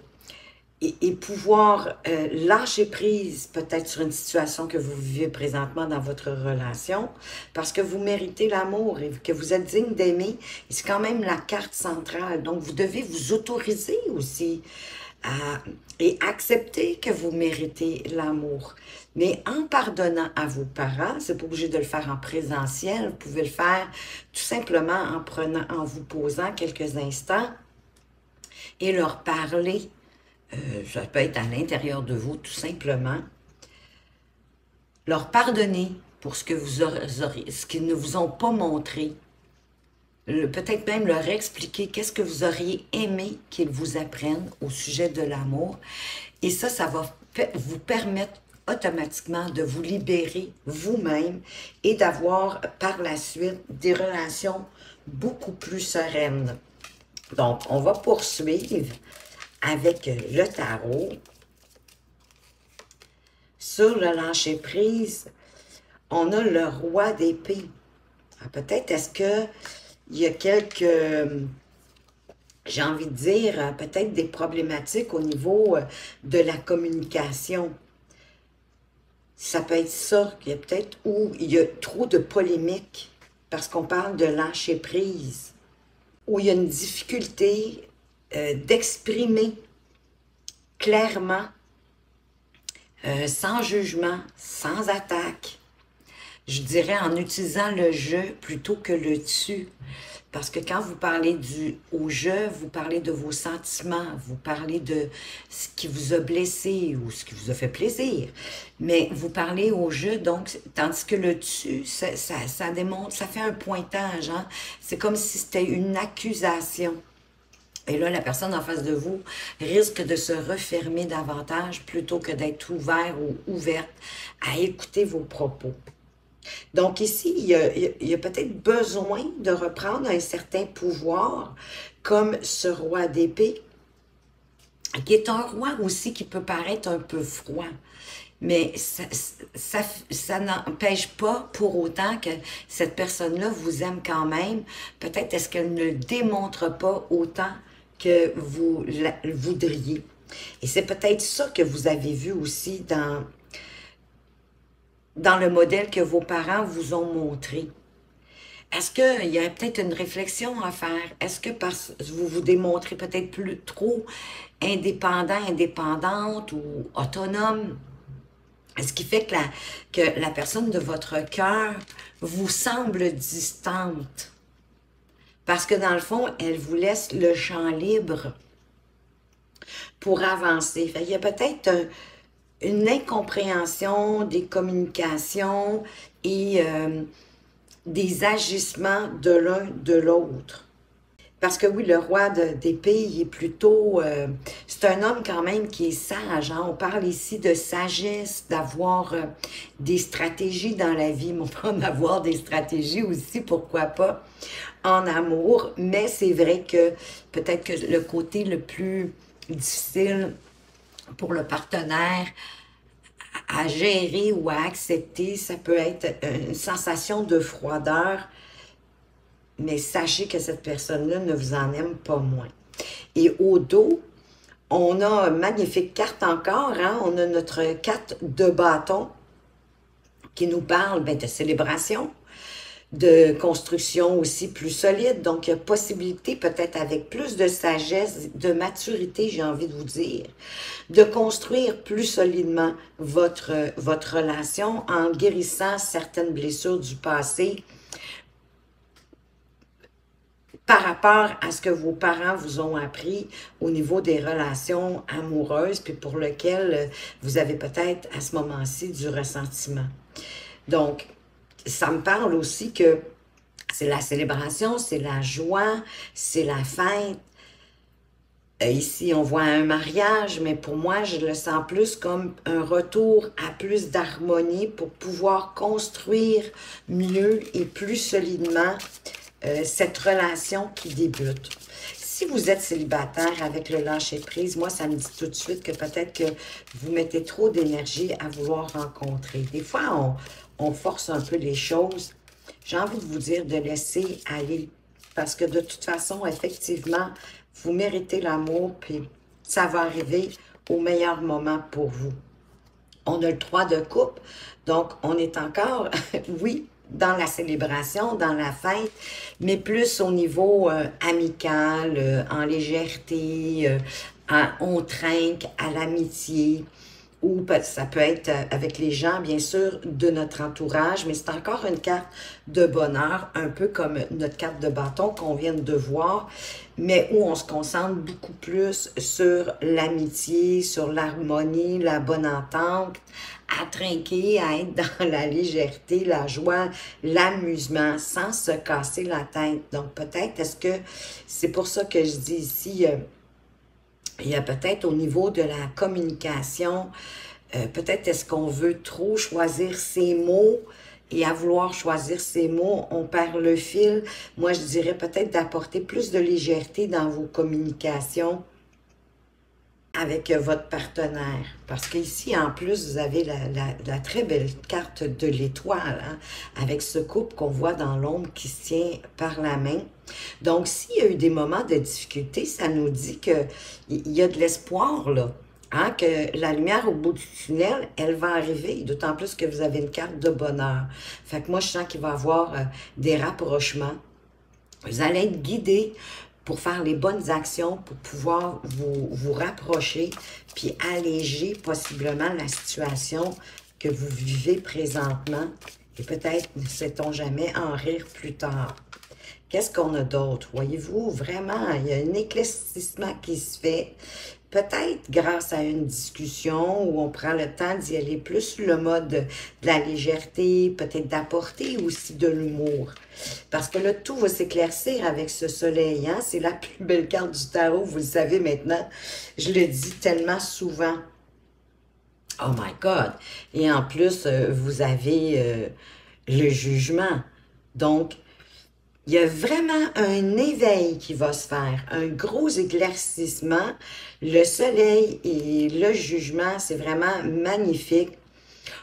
et pouvoir lâcher prise peut-être sur une situation que vous vivez présentement dans votre relation, parce que vous méritez l'amour et que vous êtes digne d'aimer, et c'est quand même la carte centrale. Donc, vous devez vous autoriser aussi et accepter que vous méritez l'amour. Mais en pardonnant à vos parents, c'est pas obligé de le faire en présentiel, vous pouvez le faire tout simplement en vous posant quelques instants et leur parler. Ça peut être à l'intérieur de vous, tout simplement. Leur pardonner pour ce qu'ils ne vous ont pas montré. Peut-être même leur expliquer qu'est-ce que vous auriez aimé qu'ils vous apprennent au sujet de l'amour. Et ça va vous permettre automatiquement de vous libérer vous-même et d'avoir par la suite des relations beaucoup plus sereines. Donc, on va poursuivre avec le tarot. Sur le lâcher-prise, on a le roi d'épée. Peut-être est-ce que il y a quelques, j'ai envie de dire, peut-être des problématiques au niveau de la communication. Ça peut être ça, qu'il y a peut-être où il y a trop de polémiques, parce qu'on parle de lâcher-prise, où il y a une difficulté d'exprimer clairement, sans jugement, sans attaque. Je dirais en utilisant le « je » plutôt que le « tu ». Parce que quand vous parlez au « je », vous parlez de vos sentiments, vous parlez de ce qui vous a blessé ou ce qui vous a fait plaisir. Mais vous parlez au « je », donc, tandis que le « tu », ça démontre, ça fait un pointage. Hein? C'est comme si c'était une accusation. Et là, la personne en face de vous risque de se refermer davantage plutôt que d'être ouvert ou ouverte à écouter vos propos. Donc ici, il y a peut-être besoin de reprendre un certain pouvoir comme ce roi d'épée, qui est un roi aussi qui peut paraître un peu froid. Mais ça n'empêche pas pour autant que cette personne-là vous aime quand même. Peut-être est-ce qu'elle ne le démontre pas autant que vous voudriez. Et c'est peut-être ça que vous avez vu aussi dans le modèle que vos parents vous ont montré. Est-ce qu'il y a peut-être une réflexion à faire? Est-ce que parce que vous vous démontrez peut-être plus trop indépendant, indépendante ou autonome? Ce qui fait que la personne de votre cœur vous semble distante. Parce que dans le fond, elle vous laisse le champ libre pour avancer. Fait, il y a peut-être une incompréhension des communications et des agissements de l'un de l'autre. Parce que oui, le roi d'épée, il est plutôt... c'est un homme quand même qui est sage. Hein? On parle ici de sagesse, d'avoir des stratégies dans la vie. Mais on peut en avoir des stratégies aussi, pourquoi pas, en amour. Mais c'est vrai que peut-être que le côté le plus difficile pour le partenaire à gérer ou à accepter, ça peut être une sensation de froideur, mais sachez que cette personne-là ne vous en aime pas moins. Et au dos, on a une magnifique carte encore, hein? On a notre carte de bâton qui nous parle de célébration, de construction aussi plus solide. Donc, il y a possibilité, peut-être avec plus de sagesse, de maturité, j'ai envie de vous dire, de construire plus solidement votre relation en guérissant certaines blessures du passé par rapport à ce que vos parents vous ont appris au niveau des relations amoureuses, puis pour lequel vous avez peut-être à ce moment-ci du ressentiment. Donc, ça me parle aussi que c'est la célébration, c'est la joie, c'est la fête. Ici, on voit un mariage, mais pour moi, je le sens plus comme un retour à plus d'harmonie pour pouvoir construire mieux et plus solidement cette relation qui débute. Si vous êtes célibataire avec le lâcher-prise, moi, ça me dit tout de suite que peut-être que vous mettez trop d'énergie à vouloir rencontrer. Des fois, on force un peu les choses. J'ai envie de vous dire de laisser aller. Parce que de toute façon, effectivement, vous méritez l'amour, puis ça va arriver au meilleur moment pour vous. On a le 3 de coupe, donc on est encore, oui, dans la célébration, dans la fête, mais plus au niveau amical, en légèreté, on trinque à l'amitié, ou ça peut être avec les gens, bien sûr, de notre entourage, mais c'est encore une carte de bonheur, un peu comme notre carte de bâton qu'on vient de voir, mais où on se concentre beaucoup plus sur l'amitié, sur l'harmonie, la bonne entente, à trinquer, à être dans la légèreté, la joie, l'amusement, sans se casser la tête. Donc peut-être, est-ce que c'est pour ça que je dis ici... il y a peut-être au niveau de la communication, peut-être est-ce qu'on veut trop choisir ses mots et à vouloir choisir ses mots, on perd le fil. Moi, je dirais peut-être d'apporter plus de légèreté dans vos communications avec votre partenaire. Parce qu'ici, en plus, vous avez la très belle carte de l'étoile, hein, avec ce couple qu'on voit dans l'ombre qui se tient par la main. Donc, s'il y a eu des moments de difficulté, ça nous dit qu'il y a de l'espoir, là. Hein, que la lumière au bout du tunnel, elle va arriver, d'autant plus que vous avez une carte de bonheur. Fait que moi, je sens qu'il va y avoir des rapprochements. Vous allez être guidé pour faire les bonnes actions, pour pouvoir vous rapprocher, puis alléger possiblement la situation que vous vivez présentement. Et peut-être, ne sait-on jamais, en rire plus tard. Qu'est-ce qu'on a d'autre? Voyez-vous, vraiment, il y a un éclaircissement qui se fait. Peut-être grâce à une discussion où on prend le temps d'y aller plus sur le mode de la légèreté, peut-être d'apporter aussi de l'humour. Parce que là, tout va s'éclaircir avec ce soleil. Hein? C'est la plus belle carte du tarot, vous le savez maintenant. Je le dis tellement souvent. Oh my God! Et en plus, vous avez le jugement. Donc, il y a vraiment un éveil qui va se faire, un gros éclaircissement. Le soleil et le jugement, c'est vraiment magnifique.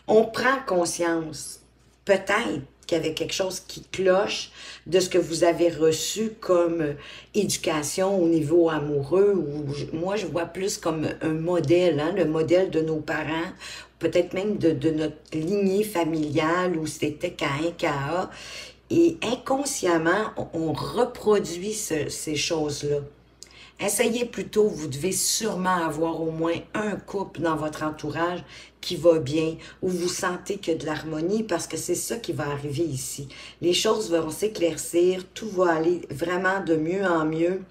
On prend conscience, peut-être, qu'il y avait quelque chose qui cloche de ce que vous avez reçu comme éducation au niveau amoureux, ou moi je vois plus comme un modèle, hein, le modèle de nos parents, peut-être même de notre lignée familiale où c'était Caïn, Ca. Et inconsciemment, on reproduit ces choses-là. Essayez plutôt, vous devez sûrement avoir au moins un couple dans votre entourage qui va bien, où vous sentez qu'il y a de l'harmonie, parce que c'est ça qui va arriver ici. Les choses vont s'éclaircir, tout va aller vraiment de mieux en mieux.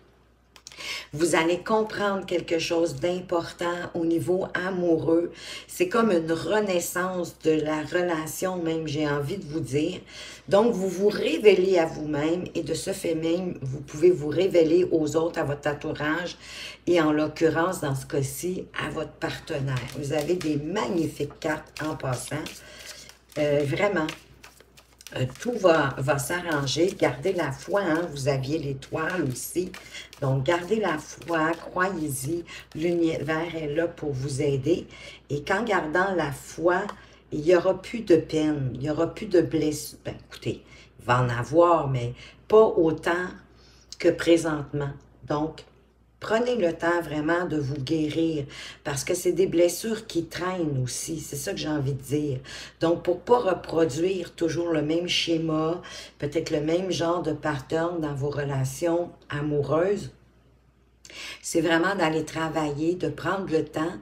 Vous allez comprendre quelque chose d'important au niveau amoureux. C'est comme une renaissance de la relation même, j'ai envie de vous dire. Donc, vous vous révélez à vous-même et de ce fait même, vous pouvez vous révéler aux autres, à votre entourage et en l'occurrence, dans ce cas-ci, à votre partenaire. Vous avez des magnifiques cartes en passant. Vraiment. Tout va s'arranger. Gardez la foi, hein? Vous aviez l'étoile aussi. Donc, gardez la foi, croyez-y. L'univers est là pour vous aider. Et qu'en gardant la foi, il n'y aura plus de peine, il n'y aura plus de blessures. Ben, écoutez, il va en avoir, mais pas autant que présentement. Donc, prenez le temps vraiment de vous guérir parce que c'est des blessures qui traînent aussi. C'est ça que j'ai envie de dire. Donc, pour ne pas reproduire toujours le même schéma, peut-être le même genre de pattern dans vos relations amoureuses, c'est vraiment d'aller travailler, de prendre le temps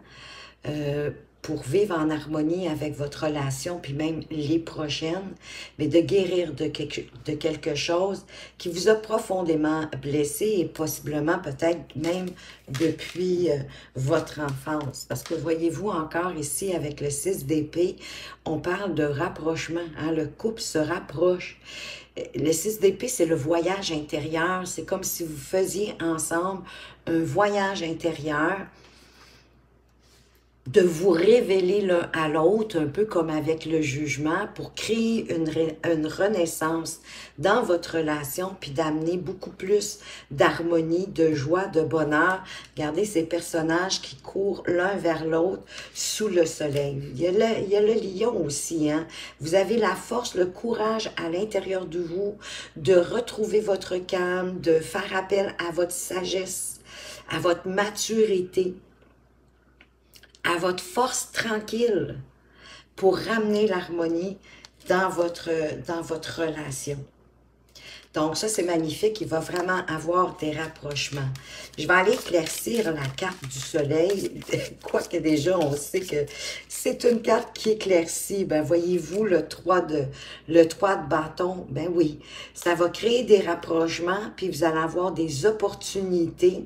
pour vivre en harmonie avec votre relation, puis même les prochaines, mais de guérir de quelque chose qui vous a profondément blessé et possiblement peut-être même depuis votre enfance. Parce que voyez-vous encore ici avec le 6 d'épée, on parle de rapprochement, hein? Le couple se rapproche. Le 6 d'épée, c'est le voyage intérieur. C'est comme si vous faisiez ensemble un voyage intérieur, de vous révéler l'un à l'autre, un peu comme avec le jugement, pour créer une renaissance dans votre relation, puis d'amener beaucoup plus d'harmonie, de joie, de bonheur. Regardez ces personnages qui courent l'un vers l'autre sous le soleil. Il y a le lion aussi, hein? Vous avez la force, le courage à l'intérieur de vous de retrouver votre calme, de faire appel à votre sagesse, à votre maturité, à votre force tranquille pour ramener l'harmonie dans votre relation. Donc ça, c'est magnifique. Il va vraiment avoir des rapprochements. Je vais aller éclaircir la carte du soleil. Quoique déjà, on sait que c'est une carte qui éclaircit. Ben, voyez-vous, le 3 de bâton, ben oui, ça va créer des rapprochements, puis vous allez avoir des opportunités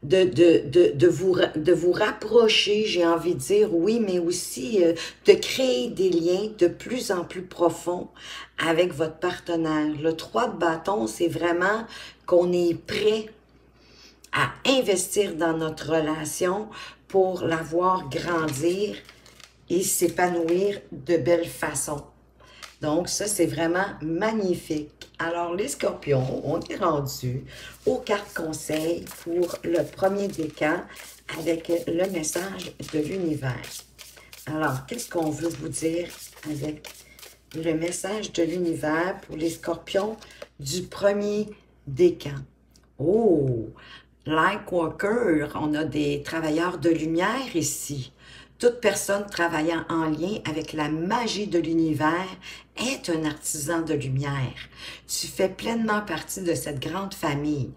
de vous rapprocher, j'ai envie de dire, oui, mais aussi de créer des liens de plus en plus profonds avec votre partenaire. Le 3 de bâton, c'est vraiment qu'on est prêt à investir dans notre relation pour la voir grandir et s'épanouir de belle façon. Donc, ça, c'est vraiment magnifique. Alors, les scorpions, on est rendu aux cartes conseils pour le premier décan avec le message de l'univers. Alors, qu'est-ce qu'on veut vous dire avec le message de l'univers pour les scorpions du premier décan? Oh, Lightworker, on a des travailleurs de lumière ici. Toute personne travaillant en lien avec la magie de l'univers est un artisan de lumière. Tu fais pleinement partie de cette grande famille.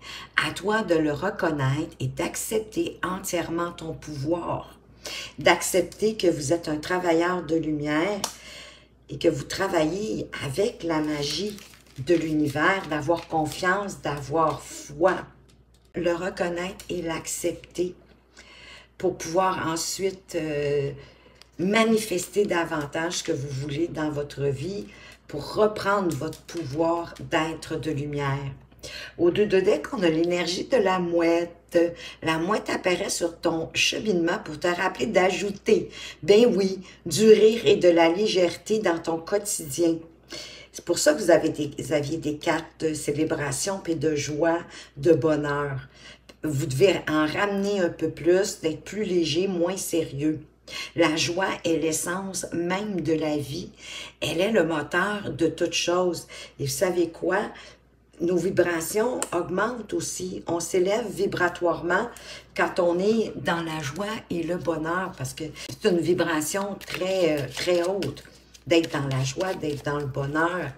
À toi de le reconnaître et d'accepter entièrement ton pouvoir. D'accepter que vous êtes un travailleur de lumière et que vous travaillez avec la magie de l'univers, d'avoir confiance, d'avoir foi. Le reconnaître et l'accepter pour pouvoir ensuite manifester davantage ce que vous voulez dans votre vie pour reprendre votre pouvoir d'être de lumière. Au 2 de deck, on a l'énergie de la mouette. La mouette apparaît sur ton cheminement pour te rappeler d'ajouter, ben oui, du rire et de la légèreté dans ton quotidien. C'est pour ça que vous aviez des cartes de célébration et de joie, de bonheur. Vous devez en ramener un peu plus, d'être plus léger, moins sérieux. La joie est l'essence même de la vie. Elle est le moteur de toute chose. Et vous savez quoi? Nos vibrations augmentent aussi. On s'élève vibratoirement quand on est dans la joie et le bonheur, parce que c'est une vibration très haute, d'être dans la joie, d'être dans le bonheur,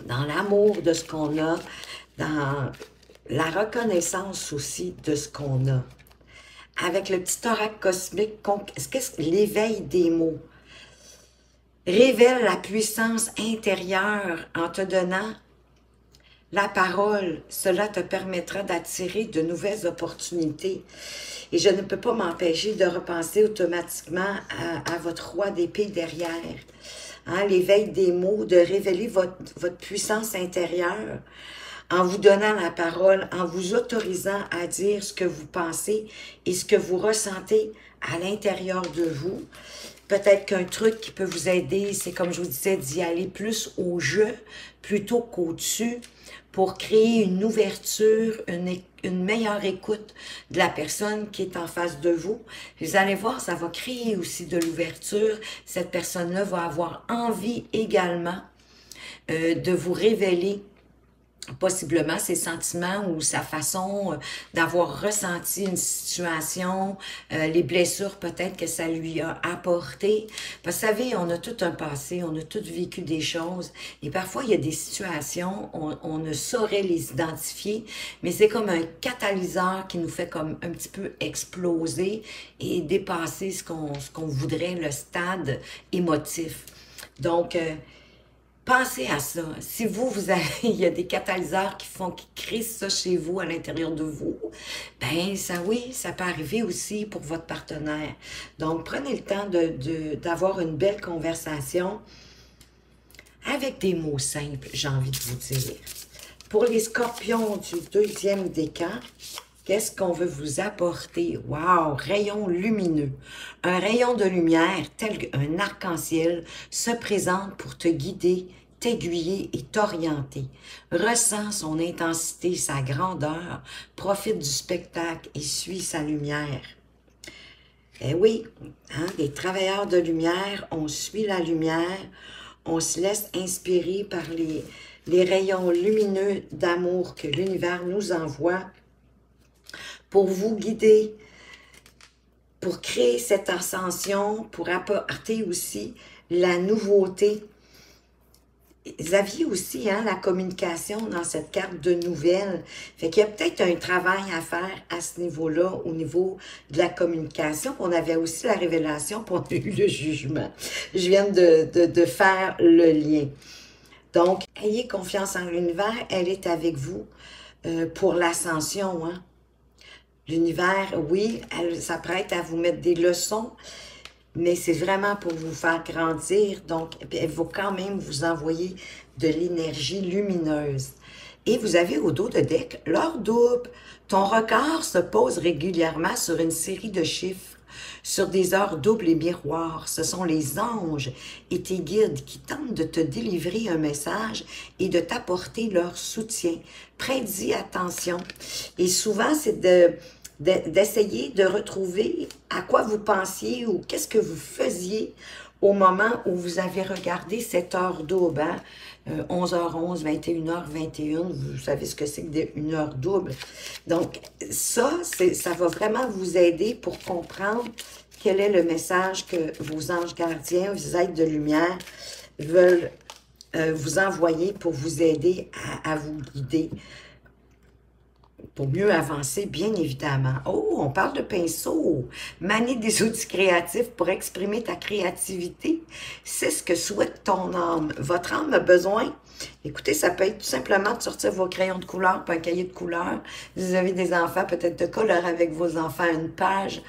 dans l'amour de ce qu'on a, dans la reconnaissance aussi de ce qu'on a. Avec le petit oracle cosmique, l'éveil des mots révèle la puissance intérieure en te donnant la parole. Cela te permettra d'attirer de nouvelles opportunités. Et je ne peux pas m'empêcher de repenser automatiquement à votre roi d'épée derrière. Hein, l'éveil des mots, de révéler votre puissance intérieure en vous donnant la parole, en vous autorisant à dire ce que vous pensez et ce que vous ressentez à l'intérieur de vous. Peut-être qu'un truc qui peut vous aider, c'est comme je vous disais, d'y aller plus au je plutôt qu'au-dessus pour créer une ouverture, une meilleure écoute de la personne qui est en face de vous. Vous allez voir, ça va créer aussi de l'ouverture. Cette personne-là va avoir envie également de vous révéler possiblement ses sentiments ou sa façon d'avoir ressenti une situation, les blessures peut-être que ça lui a apporté. Parce que vous savez, on a tout un passé, on a tous vécu des choses et parfois il y a des situations, on ne saurait les identifier, mais c'est comme un catalyseur qui nous fait comme un petit peu exploser et dépasser ce qu'on voudrait, le stade émotif. Donc, pensez à ça. Si vous avez, il y a des catalyseurs qui créent ça chez vous, à l'intérieur de vous, ben ça, oui, ça peut arriver aussi pour votre partenaire. Donc, prenez le temps d'avoir une belle conversation avec des mots simples, j'ai envie de vous dire. Pour les scorpions du deuxième décan, qu'est-ce qu'on veut vous apporter? Wow! Rayon lumineux. Un rayon de lumière tel qu'un arc-en-ciel se présente pour te guider, t'aiguiller et t'orienter. Ressens son intensité, sa grandeur, profite du spectacle et suis sa lumière. Eh oui, hein, les travailleurs de lumière, on suit la lumière, on se laisse inspirer par les rayons lumineux d'amour que l'univers nous envoie pour vous guider, pour créer cette ascension, pour apporter aussi la nouveauté. Vous aviez aussi hein, la communication dans cette carte de nouvelles. Fait qu'il y a peut-être un travail à faire à ce niveau-là, au niveau de la communication. On avait aussi la révélation, puis on a eu le jugement. Je viens de faire le lien. Donc, ayez confiance en l'univers, elle est avec vous pour l'ascension, hein. L'univers, oui, elle s'apprête à vous mettre des leçons, mais c'est vraiment pour vous faire grandir. Donc, elle va quand même vous envoyer de l'énergie lumineuse. Et vous avez au dos de deck l'heure double. Ton regard se pose régulièrement sur une série de chiffres, sur des heures doubles et miroirs. Ce sont les anges et tes guides qui tentent de te délivrer un message et de t'apporter leur soutien. Prête-y attention. Et souvent, c'est d'essayer de retrouver à quoi vous pensiez ou qu'est-ce que vous faisiez au moment où vous avez regardé cette heure double. Hein? 11h11, 21h21, vous savez ce que c'est que une heure double. Donc, ça va vraiment vous aider pour comprendre quel est le message que vos anges gardiens, vos êtres de lumière veulent vous envoyer pour vous aider à vous guider, pour mieux avancer, bien évidemment. Oh, on parle de pinceau. Manier des outils créatifs pour exprimer ta créativité. C'est ce que souhaite ton âme. Votre âme a besoin. Écoutez, ça peut être tout simplement de sortir vos crayons de couleur, puis un cahier de couleur. Vous avez des enfants, peut-être de colorer avec vos enfants une page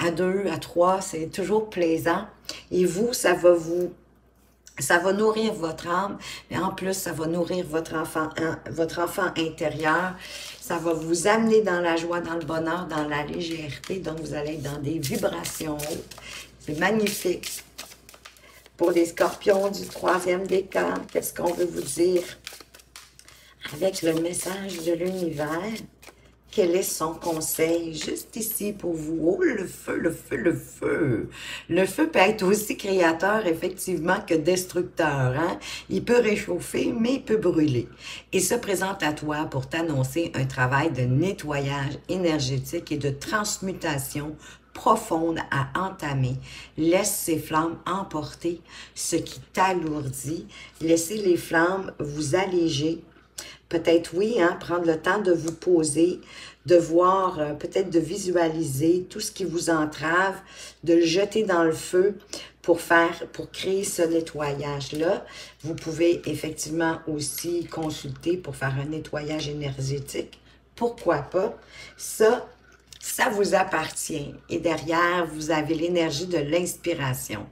à 2, à 3. C'est toujours plaisant. Et vous, ça va nourrir votre âme, mais en plus, ça va nourrir votre enfant intérieur. Ça va vous amener dans la joie, dans le bonheur, dans la légèreté. Donc, vous allez être dans des vibrations hautes. C'est magnifique. Pour les scorpions du troisième décan, qu'est-ce qu'on veut vous dire? Avec le message de l'univers, Quel est son conseil juste ici pour vous? Oh, le feu, le feu, le feu. Le feu peut être aussi créateur, effectivement, que destructeur. Hein? Il peut réchauffer, mais il peut brûler. Il se présente à toi pour t'annoncer un travail de nettoyage énergétique et de transmutation profonde à entamer. Laisse ces flammes emporter ce qui t'alourdit. Laissez les flammes vous alléger. Peut-être oui, hein, prendre le temps de vous poser, de voir, peut-être de visualiser tout ce qui vous entrave, de le jeter dans le feu pour créer ce nettoyage-là. Vous pouvez effectivement aussi consulter pour faire un nettoyage énergétique. Pourquoi pas? Ça vous appartient. Et derrière, vous avez l'énergie de l'inspiration.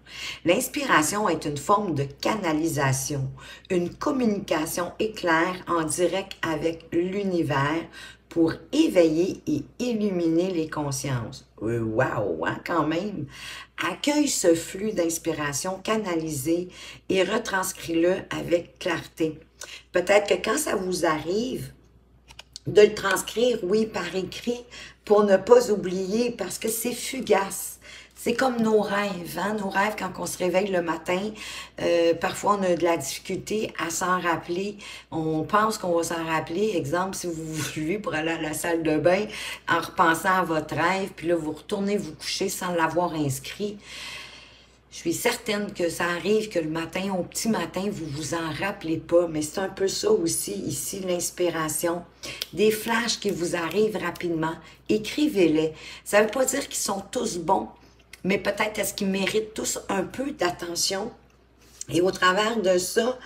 L'inspiration est une forme de canalisation, une communication éclair en direct avec l'univers pour éveiller et illuminer les consciences. Waouh, hein, quand même! Accueille ce flux d'inspiration canalisé et retranscris-le avec clarté. Peut-être que quand ça vous arrive, de le transcrire, oui, par écrit, pour ne pas oublier, parce que c'est fugace. C'est comme nos rêves, hein? Nos rêves, quand on se réveille le matin, parfois on a de la difficulté à s'en rappeler. On pense qu'on va s'en rappeler. Exemple, si vous vous levez pour aller à la salle de bain en repensant à votre rêve, puis là, vous retournez vous coucher sans l'avoir inscrit. Je suis certaine que ça arrive que le matin, au petit matin, vous vous en rappelez pas, mais c'est un peu ça aussi, ici, l'inspiration. Des flashs qui vous arrivent rapidement, écrivez-les. Ça ne veut pas dire qu'ils sont tous bons, mais peut-être est-ce qu'ils méritent tous un peu d'attention. Et au travers de ça,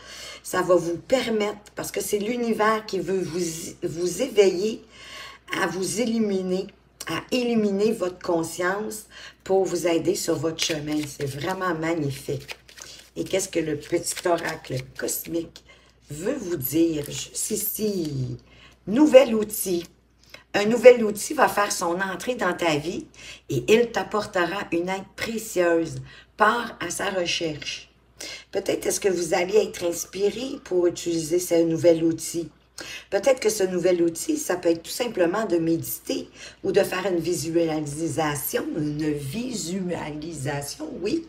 ça va vous permettre, parce que c'est l'univers qui veut vous éveiller, à vous illuminer, à illuminer votre conscience pour vous aider sur votre chemin. C'est vraiment magnifique. Et qu'est-ce que le petit oracle cosmique veut vous dire juste ici? Nouvel outil. Un nouvel outil va faire son entrée dans ta vie et il t'apportera une aide précieuse. Pars à sa recherche. Peut-être est-ce que vous allez être inspiré pour utiliser ce nouvel outil. Peut-être que ce nouvel outil, ça peut être tout simplement de méditer ou de faire une visualisation, oui,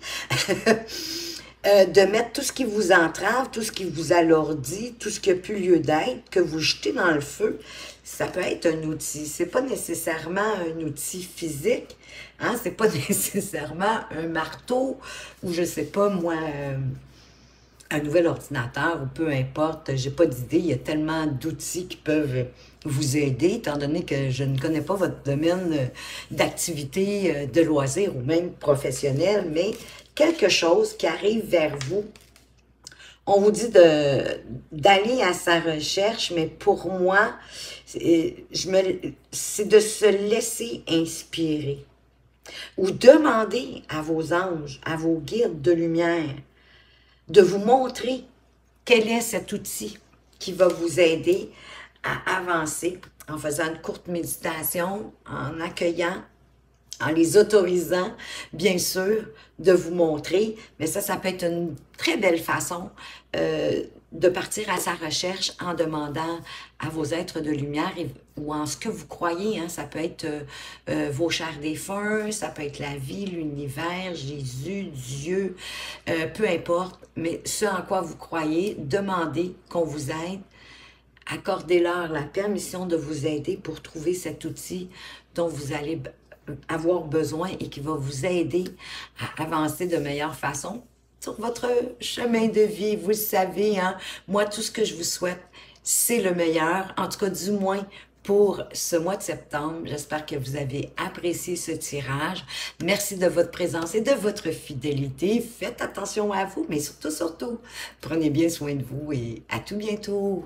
de mettre tout ce qui vous entrave, tout ce qui vous alourdit, tout ce qui n'a plus lieu d'être, que vous jetez dans le feu. Ça peut être un outil. C'est pas nécessairement un outil physique, hein? C'est pas nécessairement un marteau ou je sais pas moi... un nouvel ordinateur ou peu importe, j'ai pas d'idée, il y a tellement d'outils qui peuvent vous aider, étant donné que je ne connais pas votre domaine d'activité, de loisirs ou même professionnel, mais quelque chose qui arrive vers vous. On vous dit d'aller à sa recherche, mais pour moi, c'est de se laisser inspirer ou demander à vos anges, à vos guides de lumière, de vous montrer quel est cet outil qui va vous aider à avancer en faisant une courte méditation, en accueillant, en les autorisant, bien sûr, de vous montrer. Mais ça peut être une très belle façon de partir à sa recherche en demandant à vos êtres de lumière ou en ce que vous croyez. Hein. Ça peut être vos chers défunts, ça peut être la vie, l'univers, Jésus, Dieu, peu importe. Mais ce en quoi vous croyez, demandez qu'on vous aide. Accordez-leur la permission de vous aider pour trouver cet outil dont vous allez avoir besoin et qui va vous aider à avancer de meilleure façon sur votre chemin de vie. Vous le savez, hein? Moi, tout ce que je vous souhaite, c'est le meilleur. En tout cas, du moins, pour ce mois de septembre. J'espère que vous avez apprécié ce tirage. Merci de votre présence et de votre fidélité. Faites attention à vous, mais surtout, prenez bien soin de vous et à tout bientôt.